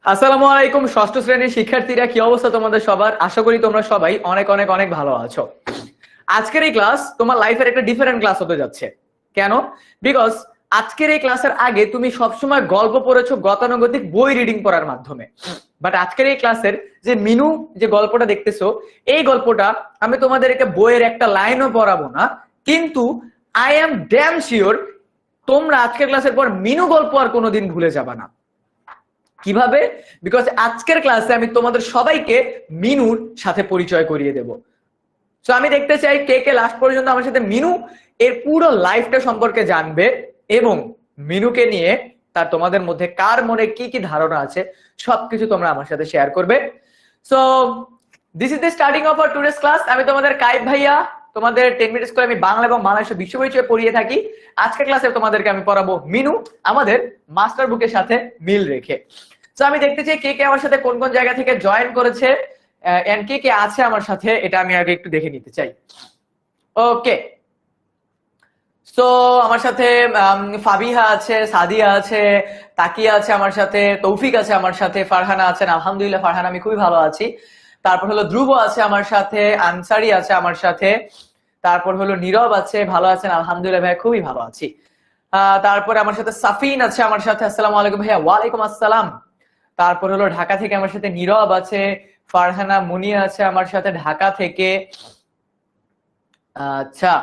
আসসালামু আলাইকুম ষষ্ঠ শ্রেণীর শিক্ষার্থীরা, কি অবস্থা তোমাদের সবার? আশা করি তোমরা সবাই অনেক অনেক অনেক ভালো আছো। আজকের এই ক্লাস তোমার লাইফের একটা ডিফারেন্ট ক্লাস হতে যাচ্ছে। কেন? বিকজ আজকের এই ক্লাসের আগে তুমি সবসময় গল্প পড়েছো গতানুগতিক বই রিডিং পড়ার মাধ্যমে, বাট আজকের এই ক্লাসের যে মিনু যে গল্পটা দেখতেছো, এই গল্পটা আমি তোমাদেরকে বইয়ের একটা লাইনও পড়াবো না, কিন্তু আই এম ড্যাম শিওর তোমরা আজকের ক্লাসের পর মিনু গল্প আর কোনোদিন ভুলে যাবে না। কিভাবে? বিকজ আজকের ক্লাসে আমি তোমাদের সবাইকে মিনুর সাথে পরিচয় করিয়ে দেব। সো আমি দেখতে চাই কে কে লাস্ট পর্যন্ত আমার সাথে মিনু এর পুরো লাইফটা সম্পর্কে জানবে এবং মিনুকে নিয়ে তার তোমাদের মধ্যে কার মনে কি কি ধারণা আছে সবকিছু তোমরা আমার সাথে শেয়ার করবে। So this is the starting of our today's class. আমি তোমাদের কাইফ ভাইয়া, তোমাদের 10 মিনিট স্কুলে আমি বাংলা এবং বাংলাদেশের বিশ্ব পরিচয় পড়িয়ে থাকি। আজকের ক্লাসে তোমাদেরকে আমি পড়াবো মিনু আমাদের মাস্টার বুকের সাথে মিল রেখে। তো আমি দেখতে চাই কে কে আমার সাথে কোন কোন জায়গা থেকে জয়েন করেছে এন্ড কে কে আছে আমার সাথে, এটা আমি আগে একটু দেখে নিতে চাই। ওকে, সো আমার সাথে ফাবিহা আছে, সাদিয়া আছে, তাকিয়া আছে আমার সাথে, তৌফিক আছে আমার সাথে, ফারহানা আছেন। আলহামদুলিল্লাহ ফারহানা, আমি খুবই ভালো আছি। তারপর হলো ধ্রুব আছে আমার সাথে, আনসারি আছে আমার সাথে, তারপর হলো নীরব আছে, ভালো আছেন? আলহামদুলিল্লাহ ভাই, খুবই ভালো আছি। তারপরে আমার সাথে সাফিন আছে আমার সাথে। আসসালামু আলাইকুম ভাইয়া। ওয়ালাইকুম আসসালাম। তারপর হলো ঢাকা থেকে আমার সাথে নীরব আছে, ফারহানা মুনিয়া আছে আমার সাথে ঢাকা থেকে। আচ্ছা,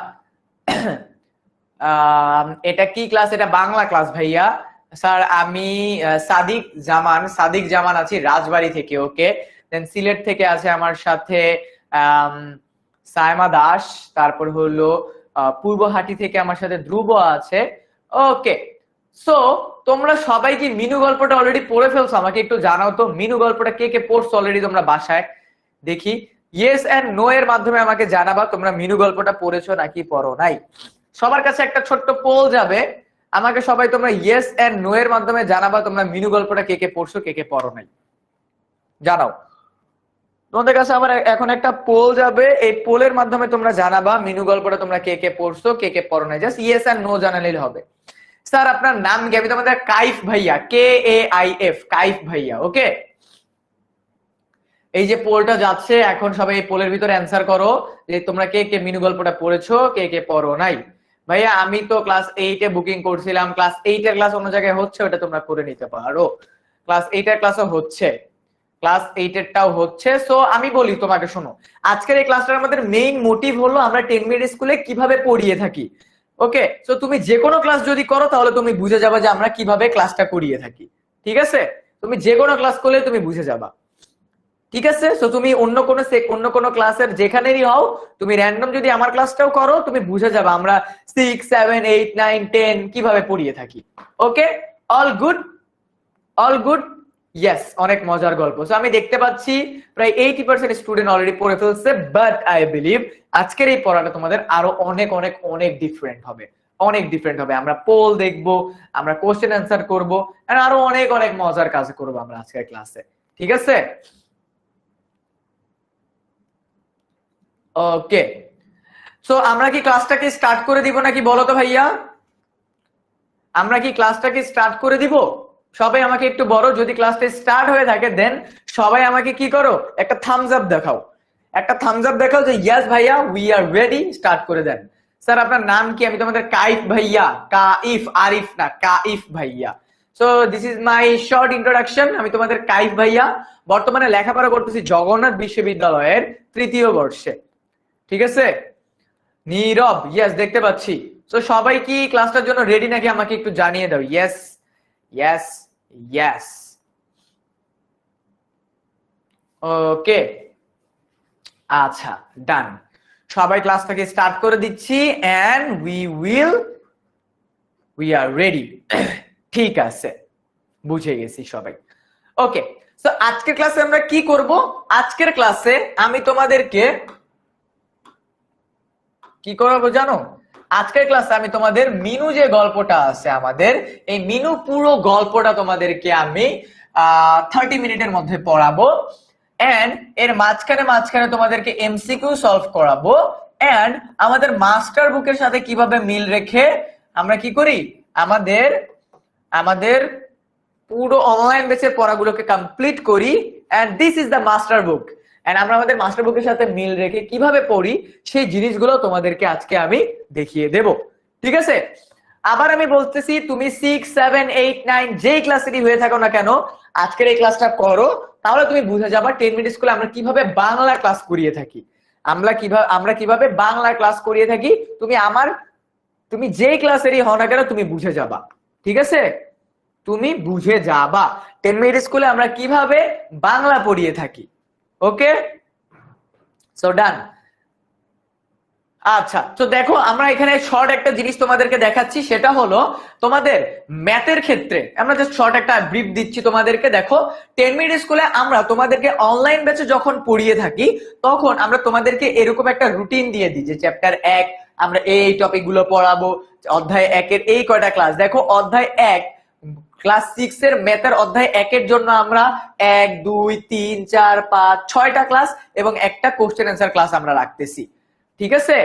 এটা কি ক্লাস? এটা বাংলা ক্লাস ভাইয়া। স্যার আমি সাদিক জামান আছি রাজবাড়ী থেকে। ওকে, দেন সিলেট থেকে আছে আমার সাথে সায়মা দাস। তারপর হলো পূর্বহাটি থেকে আমার সাথে ধ্রুব আছে। ওকে, সো তোমরা সবাই কি মিনু গল্পটা অলরেডি পড়ে ফেলছো? আমাকে একটু জানাও তো, মিনু গল্পটা কে কে পড়ছো অলরেডি তোমরা বাসায়? দেখি ইয়েস এন্ড নো এর মাধ্যমে আমাকে জানাবা তোমরা মিনু গল্পটা পড়েছো নাকি পড়ো নাই। সবার কাছে একটা ছোট্ট পোল যাবে, আমাকে সবাই তোমরা ইয়েস এন্ড নো এর মাধ্যমে জানাবা তোমরা মিনু গল্পটা কে কে পড়ছো কে কে পড়ো নাই। জানাও, তোমাদের কাছে আমার এখন একটা পোল যাবে, এই পোলের মাধ্যমে তোমরা জানাবা মিনু গল্পটা তোমরা কে কে পড়ছো কে কে পড়ো নাই। জাস্ট ইয়েস এন্ড নো জানালেই হবে। স্যার আপনার নাম কি? আমি তোমাদের কাইফ ভাইয়া, KAIF, কাইফ ভাইয়া। ওকে, এই যে পোলটা যাচ্ছে এখন, সবাই এই পোলের ভিতরে অ্যান্সার করো যে তোমরা কে কে মিনু গল্পটা পড়েছো কে কে পড়ো নাই। ভাইয়া আমি তো ক্লাস 8 এ বুকিং করছিলাম, ক্লাস 8 এর ক্লাস অন্য জায়গায় হচ্ছে, ওটা তোমরা করে নিতে পারো। ক্লাস 8 এর ক্লাসও হচ্ছে, ক্লাস 8 এরটাও হচ্ছে। সো আমি বলি তোমাকে, শোনো, আজকের এই ক্লাসটার আমাদের মেইন মোটিভ হলো আমরা 10 মিনিট স্কুলে কিভাবে পড়িয়ে থাকি। ওকে, সো তুমি যে কোনো ক্লাস যদি করো তাহলে তুমি বুঝে যাবে যে আমরা কিভাবে ক্লাসটা করিয়ে থাকি। ঠিক আছে, তুমি যে কোনো ক্লাস করলে তুমি বুঝে যাবা। ঠিক আছে, সো তুমি অন্য কোনো ক্লাসের যেখানেরই হও, তুমি র্যান্ডম যদি আমার ক্লাসটাও করো তুমি বুঝে যাবে আমরা 6, 7, 8, 9, 10 কিভাবে পড়িয়ে থাকি। Okay, all good, all good. Yes, অনেক মজার গল্প। সো আমি দেখতে পাচ্ছি প্রায় 80% স্টুডেন্ট অলরেডি পড়ে ফেলছে, বাট আই বিলিভ আজকের এই পড়াটা তোমাদের আরো অনেক অনেক অনেক ডিফারেন্ট হবে, অনেক ডিফারেন্ট হবে। আমরা পোল দেখবো, আমরা কোশ্চেন অ্যান্সার করবো, আরো অনেক অনেক মজার কাজ করবো আমরা আজকের ক্লাসে। ঠিক আছে, ওকে। সো আমরা কি ক্লাসটাকে স্টার্ট করে দিব নাকি বলো তো ভাইয়া? আমরা কি ক্লাসটাকে স্টার্ট করে দিব? সবাই আমাকে একটু বলো, যদি ক্লাসটা স্টার্ট হয়ে থাকে দেন সবাই আমাকে কি করো, একটা থামস আপ দেখাও, একটা থামস আপ দেখাও যে ইয়েস ভাইয়া উই আর রেডি, স্টার্ট করে দেন। স্যার আপনার নাম কি? আমি তোমাদের কাইফ ভাইয়া, কাইফ, আরিফ না, কাইফ ভাইয়া। So this is my short introduction. আমি তোমাদের কাইফ ভাইয়া, বর্তমানে লেখাপড়া করতেছি জগন্নাথ বিশ্ববিদ্যালয়ের 3য় বর্ষে। ঠিক আছে, নীরব, ইয়েস দেখতে পাচ্ছি। তো সবাই কি ক্লাসটার জন্য রেডি নাকি আমাকে একটু জানিয়ে দাও। Yes, yes, yes. ওকে, আচ্ছা, ডান। সবাই ক্লাসটাকে স্টার্ট করে দিচ্ছি এন্ড উই আর রেডি। ঠিক আছে, বুঝে গেছি সবাই। ওকে, তো আজকের ক্লাসে আমরা কি করব? আজকের ক্লাসে আমি তোমাদেরকে কি করাবো জানো? আজকের ক্লাসে আমি তোমাদের মিনু যে গল্পটা আছে আমাদের, এই মিনু পুরো গল্পটা তোমাদেরকে আমি 30 মিনিটের মধ্যে পড়াবো এন্ড এর মাঝখানে তোমাদেরকে এমসিকিউ সলভ করাবো এন্ড আমাদের মাস্টার বুকের সাথে কিভাবে মিল রেখে আমরা কি করি, আমাদের পুরো অনলাইন বেচের পড়াগুলোকে কমপ্লিট করি, and this is the master book. And আমরা আমাদের মাস্টার বুকের সাথে মিল রেখে কিভাবে পড়ি সেই জিনিসগুলো তোমাদেরকে আজকে আমি দেখিয়ে দেব, ঠিক আছে? আবার আমি বলতেছি, তুমি 6, 7, 8, 9 যেই ক্লাসেরই হয়ে থাকো না কেন, আজকের এই ক্লাসটা করো, তাহলে তুমি বুঝে যাবা 10 মিনিট স্কুলে আমরা কিভাবে বাংলা ক্লাস করিয়ে থাকি। আমরা কিভাবে বাংলা ক্লাস করিয়ে থাকি, তুমি যেই ক্লাসেরই হও না কেন তুমি বুঝে যাবা, ঠিক আছে? তুমি বুঝে যাবা 10 মিনিট স্কুলে আমরা কিভাবে বাংলা পড়িয়ে থাকি। ওকে, সো ডান। আচ্ছা, তো দেখো আমরা এখানে শর্ট একটা জিনিস তোমাদেরকে দেখাচ্ছি, সেটা হলো তোমাদের ম্যাথের ক্ষেত্রে আমরা জাস্ট শর্ট একটা ব্রিফ দিচ্ছি তোমাদেরকে। দেখো 10 মিনিট স্কুলে আমরা তোমাদেরকে অনলাইন ব্যাচে যখন পড়িয়ে থাকি, তখন আমরা তোমাদেরকে এরকম একটা রুটিন দিয়ে দিই যে চ্যাপ্টার 1 আমরা এই টপিক গুলো পড়াবো, অধ্যায় 1 এর এই কয়টা ক্লাস। দেখো অধ্যায় 1 ক্লাস 6 এর ম্যাথের অধ্যায় 1 এর জন্য আমরা 1, 2, 3, 4, 5, 6টা ক্লাস এবং একটা কোশ্চেন অ্যান্সার ক্লাস আমরা রাখতেছি, ঠিক আছে?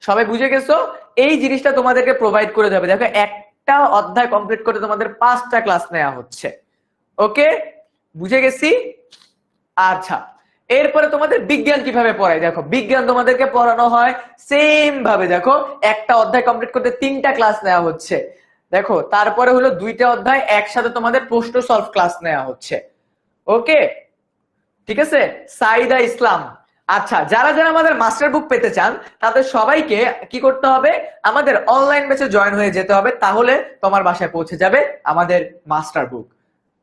সবাই বুঝে গেছো? এই জিনিসটা তোমাদেরকে প্রোভাইড করে দেবে। দেখো একটা অধ্যায় কমপ্লিট করতে তোমাদের 5টা ক্লাস নেওয়া হচ্ছে। ওকে, বুঝে গেছি? আচ্ছা, এরপরে তোমাদের বিজ্ঞান কিভাবে পড়ায়, দেখো বিজ্ঞান তোমাদেরকে পড়ানো হয় সেম ভাবে। দেখো একটা অধ্যায় কমপ্লিট করতে 3টা ক্লাস নেওয়া হচ্ছে। দেখো তারপরে হলো 2টা অধ্যায় একসাথে তোমাদের প্রশ্ন সলভ ক্লাস নেওয়া হচ্ছে। ওকে, ঠিক আছে? সাইদা ইসলাম। আচ্ছা, যারা যারা আমাদের মাস্টার বুক পেতে চান তাদের সবাইকে কি করতে হবে, আমাদের অনলাইন ব্যাচে জয়েন হয়ে যেতে হবে, তাহলে তোমার বাসায় পৌঁছে যাবে আমাদের মাস্টার বুক।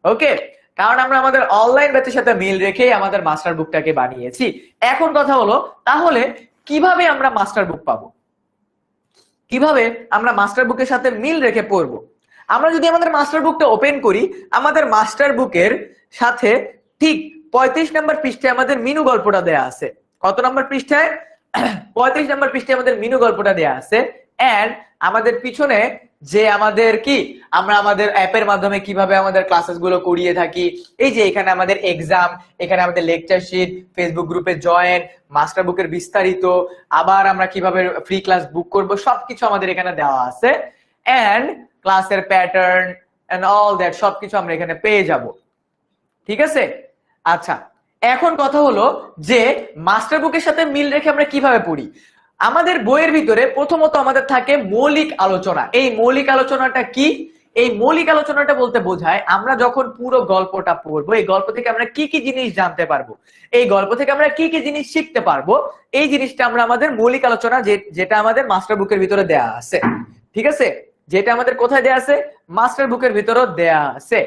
ওকে, কারণ আমরা আমাদের অনলাইন ব্যাচের সাথে মিল রেখেই আমাদের মাস্টার বুকটাকে বানিয়েছি। এখন কথা হলো, তাহলে কিভাবে আমরা মাস্টার বুক পাবো, কিভাবে আমরা মাস্টার বুকের সাথে মিল রেখে পড়বো? আমরা যদি আমাদের মাস্টার বুকটা ওপেন করি, আমাদের মাস্টার বুকের সাথে ঠিক 35 নম্বর পৃষ্ঠায় আমাদের মিনু গল্পটা দেয়া আছে। কত নম্বর পৃষ্ঠায়? 35 নম্বর পৃষ্ঠায় আমাদের মিনু গল্পটা দেয়া আছে। এন্ড আমাদের পিছনে যে আমাদের কি, আমরা আমাদের অ্যাপের মাধ্যমে কিভাবে আমাদের ক্লাসেস গুলো করিয়ে থাকি, এই যে এখানে আমাদের এক্সাম, এখানে আমাদের লেকচার শিট, ফেসবুক গ্রুপে জয়েন, মাস্টার বুকের বিস্তারিত, আবার আমরা কিভাবে ফ্রি ক্লাস বুক করব, সবকিছু আমাদের এখানে দেওয়া আছে। এন্ড ক্লাসের প্যাটার্ন এন্ড অল দ্যাট সবকিছু আমরা এখানে পেয়ে যাব, ঠিক আছে? আচ্ছা, এখন কথা হলো যে মাস্টার বুকের সাথে মিল রেখে আমরা কিভাবে পড়ি। আমাদের বইয়ের ভিতরে প্রথমত আমাদের থাকে মৌলিক আলোচনা। এই মৌলিক আলোচনাটা কি? এই মৌলিক আলোচনাটা বলতে বোঝায় আমরা যখন পুরো গল্পটা পড়বো, এই গল্প থেকে আমরা কি কি জিনিস জানতে পারবো, এই গল্প থেকে আমরা কি কি জিনিস শিখতে পারবো, এই জিনিসটা আমরা আমাদের মৌলিক আলোচনা যেটা আমাদের মাস্টার বুকের ভিতরে দেয়া আছে, ঠিক আছে? যেটা আমাদের কোথায় দেয়া আছে? মাস্টার বুকের ভিতরে দেয়া আছে।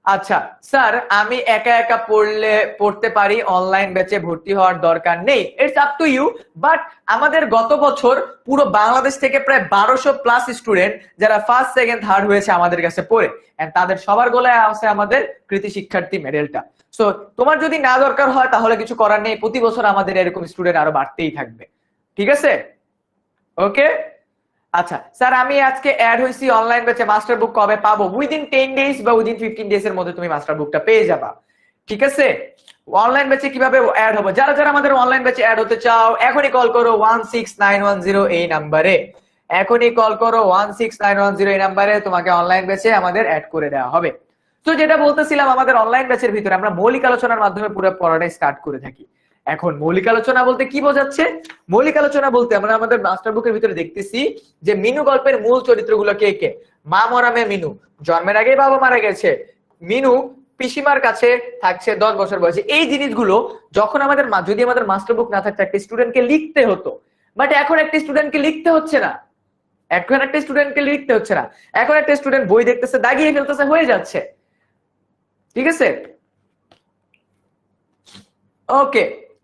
আচ্ছা স্যার, আমি একা একা পড়তে পারি, অনলাইন ব্যাচে ভর্তি হওয়ার দরকার নেই, it's up to you. But আমাদের গত বছর পুরো বাংলাদেশ থেকে প্রায় 1200 প্লাস স্টুডেন্ট যারা ফার্স্ট, সেকেন্ড, থার্ড হয়েছে আমাদের কাছে পড়ে, এন্ড তাদের সবার গলায় আছে আমাদের কৃতি শিক্ষার্থী মেডেলটা। সো তোমার যদি না দরকার হয় তাহলে কিছু করার নেই, প্রতি বছর আমাদের এরকম স্টুডেন্ট আরো বাড়তেই থাকবে, ঠিক আছে? ওকে, আচ্ছা স্যার, আমি আজকে অ্যাড হয়েছি অনলাইন ব্যাচে, মাস্টার বুক কবে পাবো? উইদিন 10 ডেজ বা উইদিন 15 ডেজ এর মধ্যে তুমি মাস্টার বুকটা পেয়ে যাবা, ঠিক আছে? অনলাইন ব্যাচে কিভাবে অ্যাড হবে, যারা যারা আমাদের অনলাইন ব্যাচে অ্যাড হতে চাও এখনই কল করো 16910 এই নাম্বারে, এখনই কল করো 16910 এই নাম্বারে, তোমাকে অনলাইন ব্যাচে আমাদের অ্যাড করে দেওয়া হবে। তো যেটা বলতেছিলাম, আমাদের অনলাইন ব্যাচের ভিতরে আমরা মৌলিক আলোচনার মাধ্যমে পুরো পড়াটা স্টার্ট করে থাকি। এখন মৌলিক আলোচনা বলতে কি বোঝাচ্ছে? মৌলিক আলোচনা বলতে আমরা আমাদের মাস্টার বুকের ভিতরে দেখতেছি যে মিনু গল্পের মূল চরিত্রগুলো কে কে। মা মরা মেয়ে মিনু, জন্মের আগেই বাবা মারা গেছে, মিনু পিসিমার কাছে থাকছে 10 বছর বয়সে। এই জিনিসগুলো যখন যদি আমাদের মাস্টার বুক না থাকতো, একটা স্টুডেন্টকে লিখতে হতো, বাট এখন একটা স্টুডেন্টকে লিখতে হচ্ছে না, এখন একটা স্টুডেন্ট বই দেখতেছে, দাগিয়ে ফেলতেছে, হয়ে যাচ্ছে, ঠিক আছে? ওকে,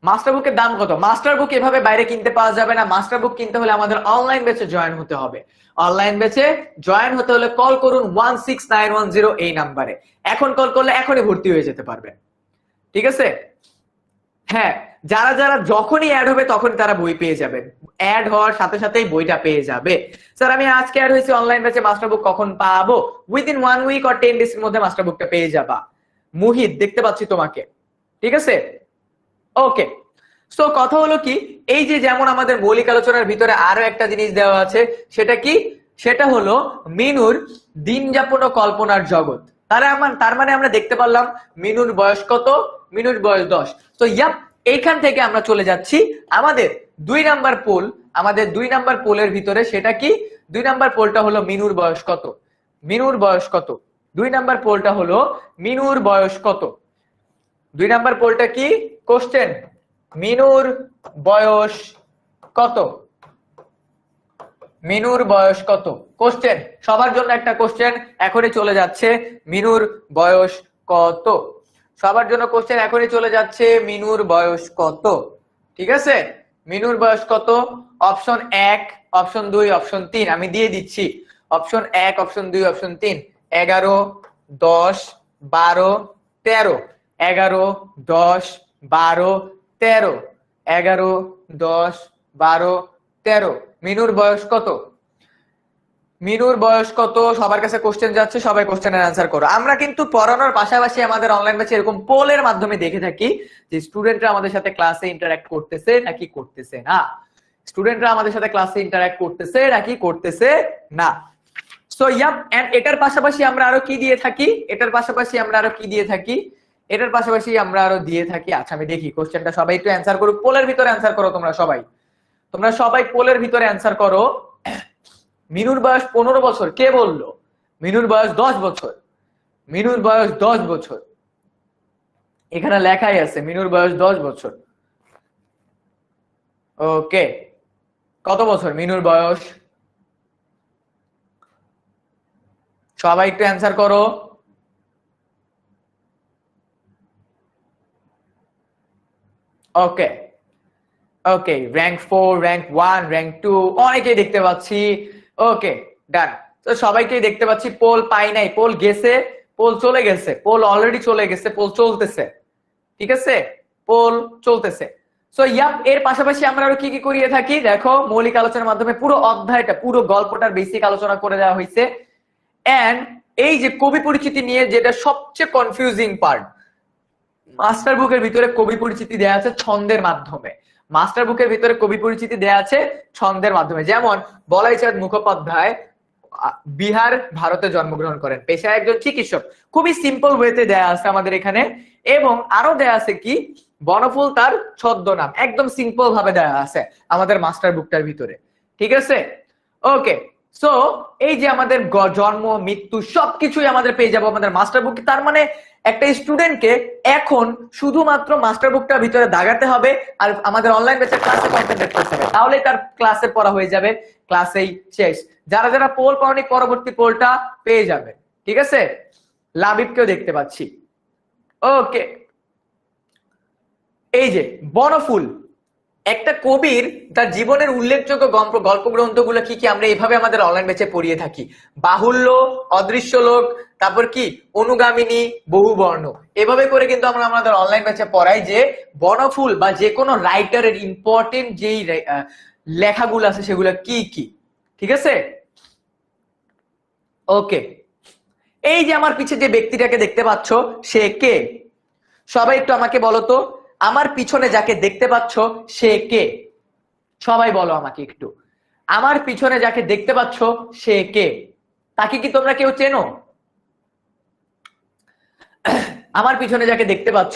মাস্টার বুকের দাম কত? মাস্টার বুক এভাবে বাইরে কিনতে পাওয়া যাবে না, মাস্টার বুক কিনতে হলে আমাদের অনলাইন ব্যাচে জয়েন হতে হবে। অনলাইন ব্যাচে জয়েন হতে হলে কল করুন 16910 এই নাম্বারে, এখন কল করলে এখনই ভর্তি হয়ে যেতে পারবে, ঠিক আছে? হ্যাঁ, যারা যারা যখনই অ্যাড হবে তখনই তারা বই পেয়ে যাবে, অ্যাড হওয়ার সাথে সাথেই বইটা পেয়ে যাবে। স্যার, আমি আজকে অ্যাড হয়েছি অনলাইন ব্যাচে, মাস্টার বুক কখন পাবো? উইদিন 1 উইক অর 10 ডেজ এর মধ্যে মাস্টার বুকটা পেয়ে যাবা। মুহিত, দেখতে পাচ্ছি তোমাকে, ঠিক আছে? ওকে, সো কথা হলো কি, এই যে যেমন আমাদের মৌলিক আলোচনার ভিতরে আরো একটা জিনিস দেওয়া আছে, সেটা কি? সেটা হলো মিনুর দিন যাপন ও কল্পনার জগৎ। তার মানে আমরা দেখতে পারলাম মিনুর বয়স কত, মিনুর বয়স 10। তো ইয়াপ, এইখান থেকে আমরা চলে যাচ্ছি আমাদের 2 নাম্বার পোল, আমাদের 2 নাম্বার পোলের ভিতরে। সেটা কি? 2 নাম্বার পোলটা হলো মিনুর বয়স কত, মিনুর বয়স কত। 2 নাম্বার পোলটা হলো মিনুর বয়স কত। 2 নাম্বার পোলটা কি? কোশ্চেন, মিনুর বয়স কত, মিনুর বয়স কত। কোশ্চেন, সবার জন্য একটা কোশ্চেন এখনই চলে যাচ্ছে, মিনুর বয়স কত। সবার জন্য কোশ্চেন এখনই চলে যাচ্ছে, মিনুর বয়স কত। ঠিক আছে, মিনুর বয়স কত? অপশন 1, অপশন 2, অপশন 3 আমি দিয়ে দিচ্ছি। Option 1, option 2, option 3। 11, 10, 12, 13। 11, 10, 12, 13। 11, 10, 12, 13। মিনুর বয়স কত? মিনুর বয়স কত? সবার কাছে কোশ্চেন যাচ্ছে, সবাই কোশ্চেনের অ্যান্সার করো। আমরা কিন্তু পড়ানোর পাশাপাশি আমাদের অনলাইন ব্যাচে এরকম পোলের মাধ্যমে দেখে থাকি যে স্টুডেন্টরা আমাদের সাথে ক্লাসে ইন্টারঅ্যাক্ট করতেছে নাকি করতেছে না, স্টুডেন্টরা আমাদের সাথে ক্লাসে ইন্টারঅ্যাক্ট করতেছে নাকি করতেছে না। সো ইয়াপ, এন্ড এটার পাশাপাশি আমরা আরো কি দিয়ে থাকি, এটার পাশাপাশি আমরা আরো কি দিয়ে থাকি, এটার পাশাপাশি আমরা আরো দিয়ে থাকি। আচ্ছা আমি দেখি কোশ্চেনটা, সবাই একটু অ্যান্সার করো, পোলের ভিতরে অ্যান্সার করো তোমরা সবাই, তোমরা সবাই পোলের ভিতরে অ্যান্সার করো। মিনুর বয়স 15 বছর, কে বললো? মিনুর বয়স 10 বছর, মিনুর বয়স 10 বছর, এখানে লেখাই আছে মিনুর বয়স 10 বছর। ওকে, কত বছর মিনুর বয়স? সবাই একটু অ্যান্সার করো। ওকে ওকে, র্যাঙ্ক 4, র্যাঙ্ক 1, র্যাঙ্ক 2 অনেকেই দেখতে পাচ্ছি। ওকে ডান, তো সবাইকেই দেখতে পাচ্ছি। পোল পাই নাই, পোল গেছে, পোল চলে গেছে, পোল অলরেডি চলে গেছে, পোল চলতেছে। ঠিক আছে, পোল চলতেছে। সো ইয়াপ, এর পাশাপাশি আমরা আরো কি কি করিয়ে থাকি দেখো, মৌলিক আলোচনার মাধ্যমে পুরো অধ্যায়টা, পুরো গল্পটার বেসিক আলোচনা করে দেওয়া হয়েছে। এন্ড এই যে কবি পরিচিতি নিয়ে, যেটা সবচেয়ে কনফিউজিং পার্ট, মাস্টার বুকের ভিতরে কবি পরিচিতি দেয়া আছে ছন্দের মাধ্যমে। মাস্টার বুকের ভিতরে কবি পরিচিতি দেয়া আছে ছন্দের মাধ্যমে। যেমন বলাইচাঁদ মুখোপাধ্যায় বিহার ভারতে জন্মগ্রহণ করেন, পেশায় একজন চিকিৎসক। খুবই সিম্পল ওয়েতে দেয়া আছে আমাদের এখানে। এবং আরো দেয়া আছে কি, বনফুল তার ছদ্মনাম, একদম সিম্পল ভাবে দেয়া আছে আমাদের মাস্টার বুকটার ভিতরে। ঠিক আছে, ওকে। সো এই যে আমাদের জন্ম মৃত্যু সবকিছুই আমাদের পেয়ে যাবো আমাদের মাস্টার বুকে। তার মানে একটা স্টুডেন্টকে এখন শুধুমাত্র মাস্টার বুকটার ভিতরে দাগাতে হবে আর আমাদের অনলাইন ব্যাচের ক্লাসে কনসেন্ট্রেট করতে হবে, তাহলে তার ক্লাসের পড়া হয়ে যাবে, ক্লাসেই শেষ। যারা যারা পোল পাওনি পরবর্তী পোলটা পেয়ে যাবে। ঠিক আছে, লাবিবকেও দেখতে পাচ্ছি। ওকে, এই যে বনফুল, একটা কবির তার জীবনের উল্লেখযোগ্য গল্প গ্রন্থগুলো কি কি আমরা এইভাবে আমাদের অনলাইন ব্যাচে পড়িয়ে থাকি। বাহুল্য, অদৃশ্য লোক, তারপর কি অনুগামিনী, বহুবর্ণ, এভাবে করে কিন্তু আমরা আমাদের অনলাইন ব্যাচে পড়াই যে বনফুল বা যে কোনো রাইটারের ইম্পর্টেন্ট যেই লেখাগুলো আছে সেগুলো কি কি। ঠিক আছে, ওকে। এই যে আমার পিছে যে ব্যক্তিটাকে দেখতে পাচ্ছ সে কে? সবাই একটু আমাকে বলো তো, আমার পিছনে যাকে দেখতে পাচ্ছ সে কে? সবাই বলো আমাকে একটু, আমার পিছনে যাকে দেখতে পাচ্ছ সে কে? তাকে কি তোমরা কেউ চেনো? আমার পিছনে যাকে দেখতে পাচ্ছ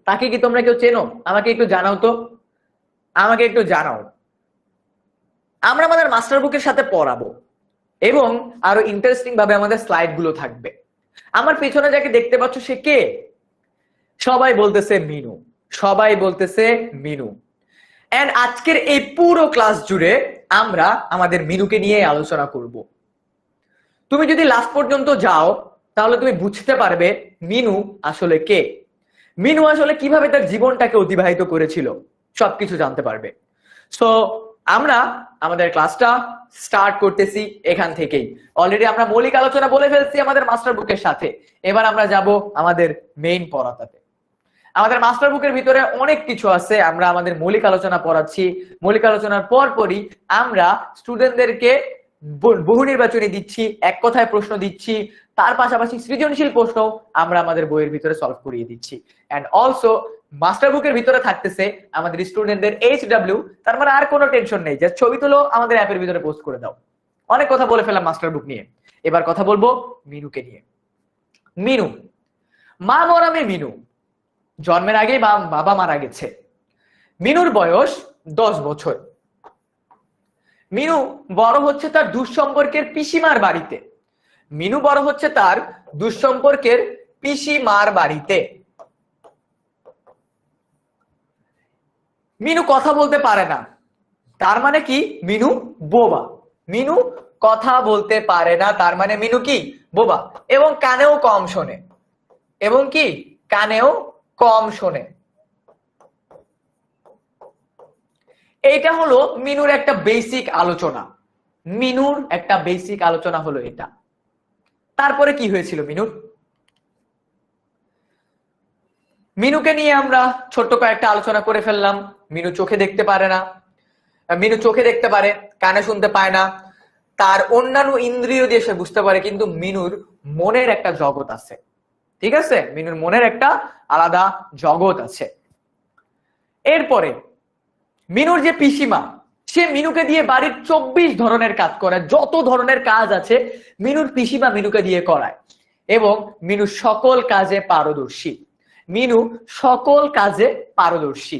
তাকে কি তোমরা কেউ চেনো? আমাকে একটু জানাও তো, আমাকে একটু জানাও। আমরা আমাদের মাস্টার বুকের সাথে পড়াবো এবং আরো ইন্টারেস্টিং ভাবে আমাদের স্লাইড গুলো থাকবে। আমার পিছনে যাকে দেখতে পাচ্ছ সে কে? সবাই বলতেছে মিনু, সবাই বলতেছে মিনু। এন্ড আজকের এই পুরো ক্লাস জুড়ে আমরা আমাদের মিনুকে নিয়ে আলোচনা করব। তুমি যদি লাস্ট পর্যন্ত যাও তাহলে তুমি বুঝতে পারবে মিনু আসলে কে, মিনু আসলে কিভাবে তার জীবনটাকে অতিবাহিত করেছিল, সবকিছু জানতে পারবে। সো আমরা আমাদের ক্লাসটা স্টার্ট করতেছি এখান থেকেই। অলরেডি আমরা মৌলিক আলোচনা বলে ফেলছি আমাদের মাস্টার বুকের সাথে, এবার আমরা যাব আমাদের মেইন পড়াটাতে। আমাদের মাস্টার বুকের ভিতরে অনেক কিছু আছে, আমরা আমাদের মৌলিক আলোচনা পড়াচ্ছি। মৌলিক আলোচনার পরপরই আমরা স্টুডেন্টদেরকে বহু নির্বাচনী দিচ্ছি, এক কথায় প্রশ্ন দিচ্ছি, তার পাশাপাশি সৃজনশীল প্রশ্ন আমরা আমাদের বইয়ের ভিতরে সলভ করিয়ে দিচ্ছি। এন্ড অলসো মাস্টার বুকের ভিতরে থাকতেছে আমাদের স্টুডেন্টদের HW, তার মানে আর কোনো টেনশন নেই, যে ছবি তুলো আমাদের অ্যাপের ভিতরে পোস্ট করে দাও। অনেক কথা বলে ফেলাম মাস্টার বুক নিয়ে, এবার কথা বলবো মিনুকে নিয়ে। মিনু, মা মরমে মিনু, জন্মের আগেই বাবা মারা গেছে। মিনুর বয়স 10 বছর। মিনু বড় হচ্ছে তার দুঃসম্পর্কের পিসিমার বাড়িতে। মিনু বড় হচ্ছে তার দুঃসম্পর্কের পিসিমার বাড়িতে। মিনু কথা বলতে পারে না, তার মানে কি মিনু বোবা। মিনু কথা বলতে পারে না, তার মানে মিনু কি বোবা, এবং কানেও কম শোনে, এবং কি কানেও কম শোনে। এইটা হলো মিনুর একটা বেসিক আলোচনা। মিনুর একটা বেসিক আলোচনা হলো এটা। তারপরে কি হয়েছিল মিনুর? মিনুকে নিয়ে আমরা ছোট্ট কয়েকটা আলোচনা করে ফেললাম। মিনু চোখে দেখতে পারে না, মিনু চোখে দেখতে পারে, কানে শুনতে পায় না, তার অন্যান্য ইন্দ্রিয় দিয়ে সে বুঝতে পারে, কিন্তু মিনুর মনের একটা জগৎ আছে। ঠিক আছে, মিনুর মনের একটা আলাদা জগৎ আছে। এরপরে মিনুর যে পিসিমা, সে মিনুকে দিয়ে বাড়ির 24 ধরনের কাজ করায়। যত ধরনের কাজ আছে মিনুর পিসিমা মিনুকে দিয়ে করায়, এবং মিনু সকল কাজে পারদর্শী। মিনু সকল কাজে পারদর্শী,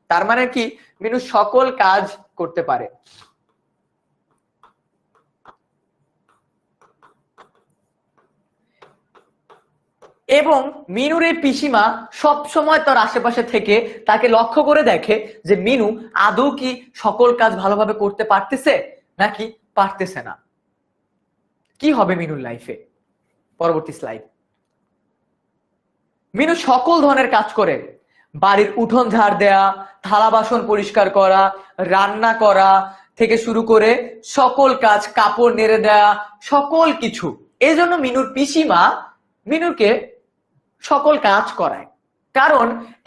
তার মানে কি মিনু সকল কাজ করতে পারে। এবং মিনুর এই পিসিমা সব সময় তার আশেপাশে থেকে তাকে লক্ষ্য করে দেখে যে মিনু আদৌ কি সকল কাজ ভালোভাবে করতে পারতেছে নাকি পারতেছে না। কি হবে মিনুর লাইফে? পরবর্তী স্লাইড। মিনু সকল ধরনের কাজ করে, বাড়ির উঠোন ঝাড় দেয়া, থালা বাসন পরিষ্কার করা, রান্না করা থেকে শুরু করে সকল কাজ, কাপড় নেড়ে দেয়া, সকল কিছু। এই জন্য মিনুর পিসিমা মিনুকে সকল কাজ করায়। কারণ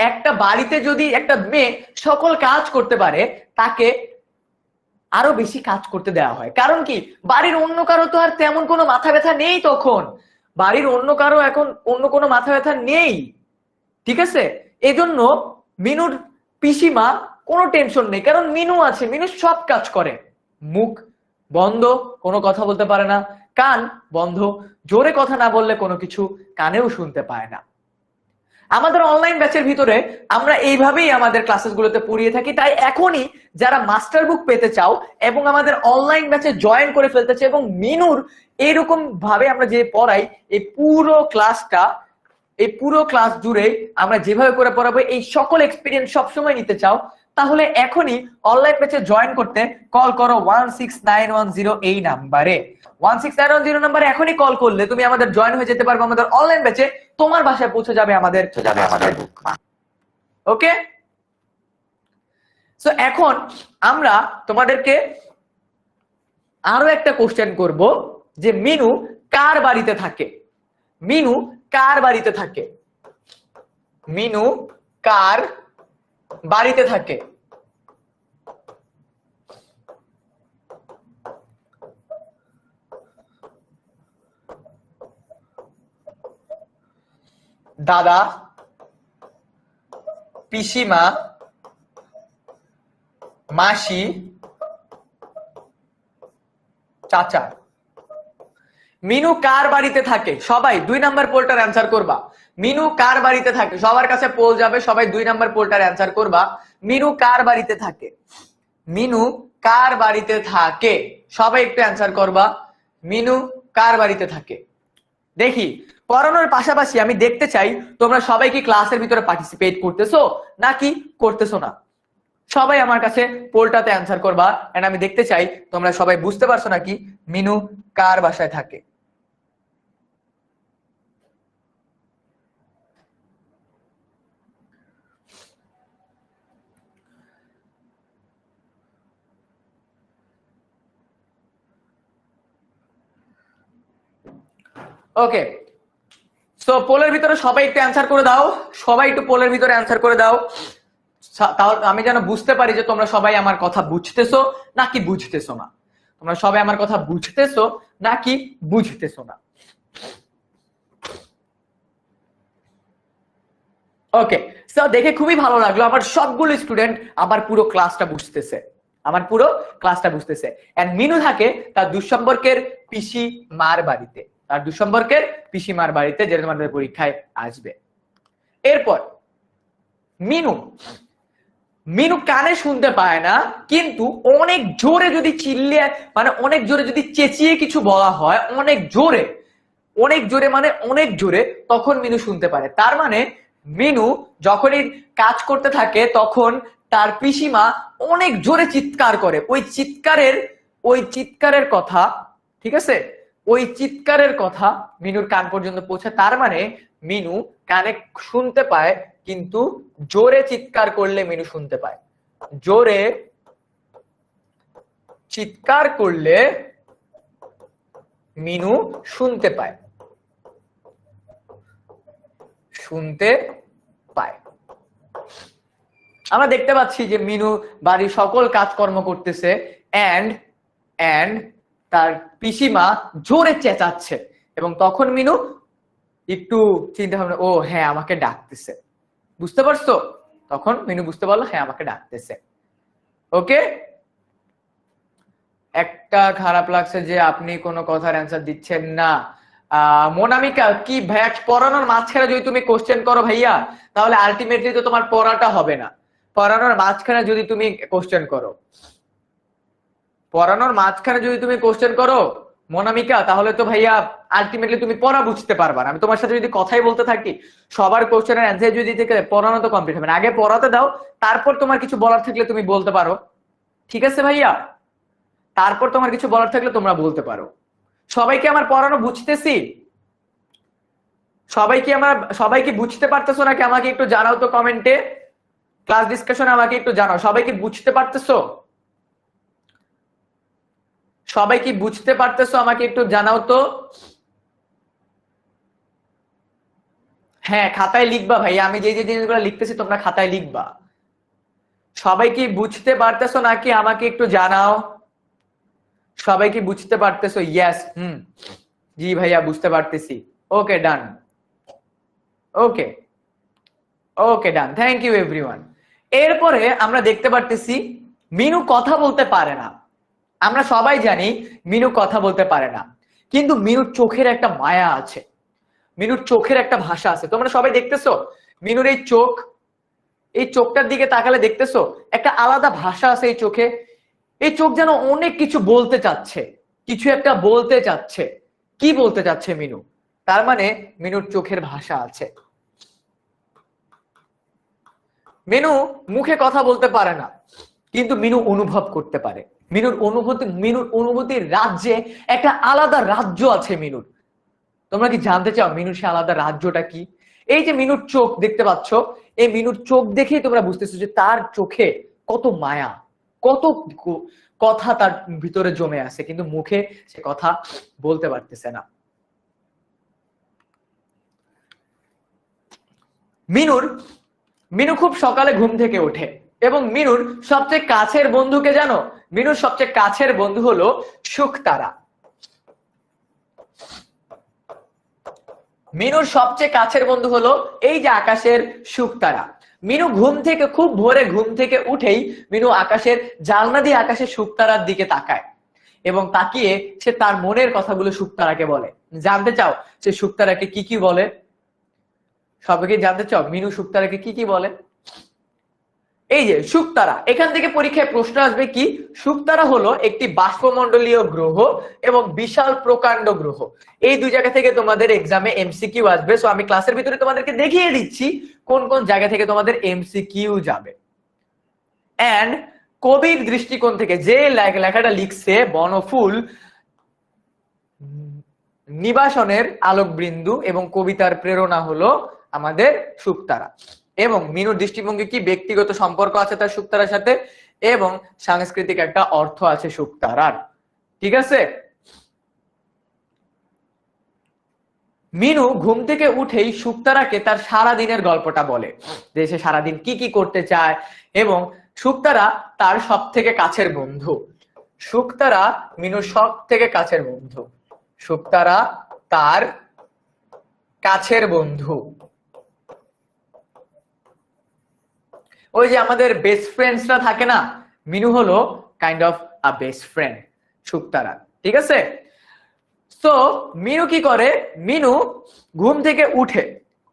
একটা বাড়িতে যদি একটা মেয়ে সকল কাজ করতে পারে, তাকে আরো বেশি কাজ করতে দেওয়া হয়। কারণ কি বাড়ির অন্য কারো তো আর তেমন কোনো মাথা ব্যথা নেই, তখন বাড়ির অন্য কারো এখন অন্য কোনো মাথা ব্যথা নেই। ঠিক আছে, এজন্য মিনুর পিসিমা কোনো টেনশন নেই, কারণ মিনু আছে, মিনু সব কাজ করে। মুখ বন্ধ, কোনো কথা বলতে পারে না, কান বন্ধ, জোরে কথা না বললে কোনো কিছু কানেও শুনতে পায় না। আমাদের অনলাইন ব্যাচের ভিতরে আমরা এইভাবেই আমাদের ক্লাসেসগুলোতে পড়িয়ে থাকি। তাই এখনই যারা মাস্টার বুক পেতে চাও এবং আমাদের অনলাইন ব্যাচে জয়েন করে ফেলতে চাও, এবং মিনুর এরকম ভাবে আমরা যে পড়াই, এই পুরো ক্লাস জুড়ে আমরা যেভাবে করে পড়াবো, এই সকল এক্সপিরিয়েন্স সবসময় নিতে চাও, তাহলে এখনই অনলাইন ব্যাচে জয়েন করতে কল করো 16910 এই নাম্বারে। 16910 নাম্বারে এখনই কল করলে তুমি আমাদের জয়েন হয়ে যেতে পারবে আমাদের অনলাইন ব্যাচে। তোমার বাসায় পৌঁছে যাবে আমাদের ওকে। সো এখন আমরা তোমাদেরকে আরো একটা কোশ্চেন করব যে মিনু কার বাড়িতে থাকে? মিনু কার বাড়িতে থাকে? মিনু কার বাড়িতে থাকে? দাদা, পিসিমা, মাসি, চাচা। মিনু কার বাড়িতে থাকে? সবাই 2 নাম্বার পোলটার অ্যান্সার করবা। মিনু কার বাড়িতে থাকে? সবার কাছে পোল যাবে, সবাই 2 নাম্বার পোলটার অ্যান্সার করবা। মিনু কার বাড়িতে থাকে? মিনু কার বাড়িতে থাকে? সবাই একটু অ্যান্সার করবা। মিনু কার বাড়িতে থাকে? দেখি পড়ানোর পাশাপাশি আমি দেখতে চাই তোমরা সবাই কি ক্লাসের ভিতরে পার্টিসিপেট করতেছো নাকি করতেছো না। সবাই আমার কাছে পোলটাতে অ্যান্সার করবা, এন্ড আমি দেখতে চাই তোমরা সবাই বুঝতে পারছো নাকি মিনু কার বাসায় থাকে। ওকে, সো পোলের ভিতরে সবাই একটু অ্যান্সার করে দাও। সবাই একটু পোলের ভিতরে অ্যান্সার করে দাও, তাহলে আমি যেন বুঝতে পারি যে তোমরা সবাই আমার কথা বুঝতেছো নাকি বুঝতেছো না। তোমরা সবাই আমার কথা বুঝতেছো নাকি বুঝতেছো না। ওকে, সো দেখে খুবই ভালো লাগলো, আমার সবগুলো স্টুডেন্ট আমার পুরো ক্লাসটা বুঝতেছে, আমার পুরো ক্লাসটা বুঝতেছে। এন্ড মিনু থাকে তার দুঃসম্পর্কের পিসি মার বাড়িতে। তার দুঃসম্পর্কের পিসিমার বাড়িতে, যেটা তোমাদের পরীক্ষায় আসবে। এরপর মিনু মিনু কানে শুনতে পায় না, কিন্তু অনেক জোরে যদি চিল্লিয়ে, মানে অনেক জোরে যদি চেঁচিয়ে কিছু বলা হয়, অনেক জোরে মানে অনেক জোরে, তখন মিনু শুনতে পারে। তার মানে মিনু যখনই কাজ করতে থাকে তখন তার পিসিমা অনেক জোরে চিৎকার করে, ওই চিৎকারের কথা, ঠিক আছে, ওই চিৎকারের কথা মিনুর কান পর্যন্ত পৌঁছায়। তার মানে মিনু কানে শুনতে পায়, কিন্তু জোরে চিৎকার করলে মিনু শুনতে পায়। জোরে চিৎকার করলে মিনু শুনতে পায়। আমরা দেখতে পাচ্ছি যে মিনু বাড়ির সকল কাজকর্ম করতেছে, এন্ড তার পিসিমা জোরে চেঁচাচ্ছে, এবং তখন মিনু একটু চিন্তা ভাবনা, ও হ্যাঁ আমাকে ডাকতেছে, বুঝতে পারছো? তখন মিনু বুঝতে পারলো হ্যাঁ আমাকে ডাকতেছে। ওকে, একটা খারাপ লাগছে যে আপনি কোনো কথার অ্যান্সার দিচ্ছেন না। মোনামিকা, কি ভ্যাট পড়ানোর মাঝখানে যদি তুমি কোশ্চেন করো ভাইয়া, তাহলে আলটিমেটলি তো তোমার পড়াটা হবে না। পড়ানোর মাঝখানে যদি তুমি কোশ্চেন করো মোনামিকা, তাহলে তো ভাইয়া আলটিমেটলি তুমি পড়া বুঝতে পারবা না। আমি তোমার সাথে যদি কথাই বলতে থাকি, সবার কোশ্চেনের অ্যান্সার যদি দিতে, পড়ানো তো কমপ্লিট হবে না। আগে পড়াতে দাও, তারপর তোমার কিছু বলার থাকলে তুমি বলতে পারো, ঠিক আছে ভাইয়া? তারপর তোমার কিছু বলার থাকলে তোমরা বলতে পারো। সবাইকে আমার পড়ানো বুঝতেছি? সবাই কি বুঝতে পারতেছো নাকি আমাকে একটু জানাও তো কমেন্টে, ক্লাস ডিসকাশনে আমাকে একটু জানাও, সবাই কি বুঝতে পারতেছো? আমাকে একটু জানাও তো। হ্যাঁ, খাতায় লিখবা ভাই, আমি যে যে জিনিসগুলো লিখতেছি তোমরা খাতায় লিখবা। সবাই কি বুঝতে পারতেছো নাকি আমাকে একটু জানাও। সবাই কি বুঝতে পারতেছো? ইয়েস, জি ভাইয়া বুঝতে পারতেছি। ওকে ডান, ওকে ডান, থ্যাংক ইউ এভরিওয়ান। এরপরে আমরা দেখতে পারতেছি মিনু কথা বলতে পারে না। আমরা সবাই জানি মিনু কথা বলতে পারে না, কিন্তু মিনুর চোখের একটা মায়া আছে, মিনুর চোখের একটা ভাষা আছে। তোমরা সবাই দেখতেছো মিনুর এই চোখটার দিকে তাকালে দেখতেছো একটা আলাদা ভাষা আছে এই চোখে। এই চোখ যেন অনেক কিছু বলতে চাচ্ছে, কিছু একটা বলতে চাচ্ছে। কি বলতে চাচ্ছে মিনু? তার মানে মিনুর চোখের ভাষা আছে। মিনু মুখে কথা বলতে পারে না, কিন্তু মিনু অনুভব করতে পারে। মিনুর অনুভূতির রাজ্যে একটা আলাদা রাজ্য আছে মিনুর। তোমরা কি জানতে চাও মিনুর সে আলাদা রাজ্যটা কি? এই যে মিনুর চোখ দেখতে পাচ্ছ, এই মিনুর চোখ দেখেই তোমরা বুঝতেছো যে তার চোখে কত মায়া, কত কথা তার ভিতরে জমে আছে, কিন্তু মুখে সে কথা বলতে পারতেছে না। মিনু খুব সকালে ঘুম থেকে ওঠে, এবং মিনুর সবচেয়ে কাছের বন্ধুকে জানো? মিনুর সবচেয়ে কাছের বন্ধু হলো শুকতারা। মিনুর সবচেয়ে কাছের বন্ধু হলো এই যে আকাশের শুকতারা। মিনু খুব ভোরে ঘুম থেকে উঠেই মিনু আকাশের জানলা দিয়ে আকাশের শুকতারার দিকে তাকায়, এবং তাকিয়ে সে তার মনের কথাগুলো শুকতারাকে বলে। জানতে চাও সে শুকতারাকে কি কি বলে? সবাইকে জানতে চাও মিনু শুকতারাকে কি কি বলে? এই যে শুকতারা, এখান থেকে পরীক্ষায় প্রশ্ন আসবে কি, শুকতারা হলো একটি বাষ্পমণ্ডলীয় গ্রহ এবং বিশাল প্রকাণ্ড গ্রহ। এই দুই জায়গা থেকে তোমাদের এক্সামে এমসিকিউ আসবে। সো আমি ক্লাসের ভিতরে তোমাদেরকে দেখিয়ে দিচ্ছি কোন কোন জায়গা থেকে তোমাদের এমসিকিউ যাবে। এন্ড কবির দৃষ্টিকোণ থেকে যে লেখাটা লিখছে, বনফুল নিবাসনের আলোকবিন্দু এবং কবিতার প্রেরণা হলো আমাদের শুকতারা। এবং মিনুর দৃষ্টিভঙ্গি কি, ব্যক্তিগত সম্পর্ক আছে তার শুকতারার সাথে, এবং সাংস্কৃতিক একটা অর্থ আছে শুকতারার, ঠিক আছে? মিনু ঘুম থেকে উঠেই শুকতারাকে তার সারা দিনের গল্পটা বলে, যে সে সারাদিন কি কি করতে চায়, এবং শুকতারা তার সব থেকে কাছের বন্ধু। শুকতারা মিনুর সব থেকে কাছের বন্ধু। শুকতারা তার কাছের বন্ধু। ওই যে আমাদের বেস্ট ফ্রেন্ডসরা থাকে না, মিনু হলো kind of a best friend Shuktara, ঠিক আছে? সো মিনু কি করে, মিনু ঘুম থেকে উঠে,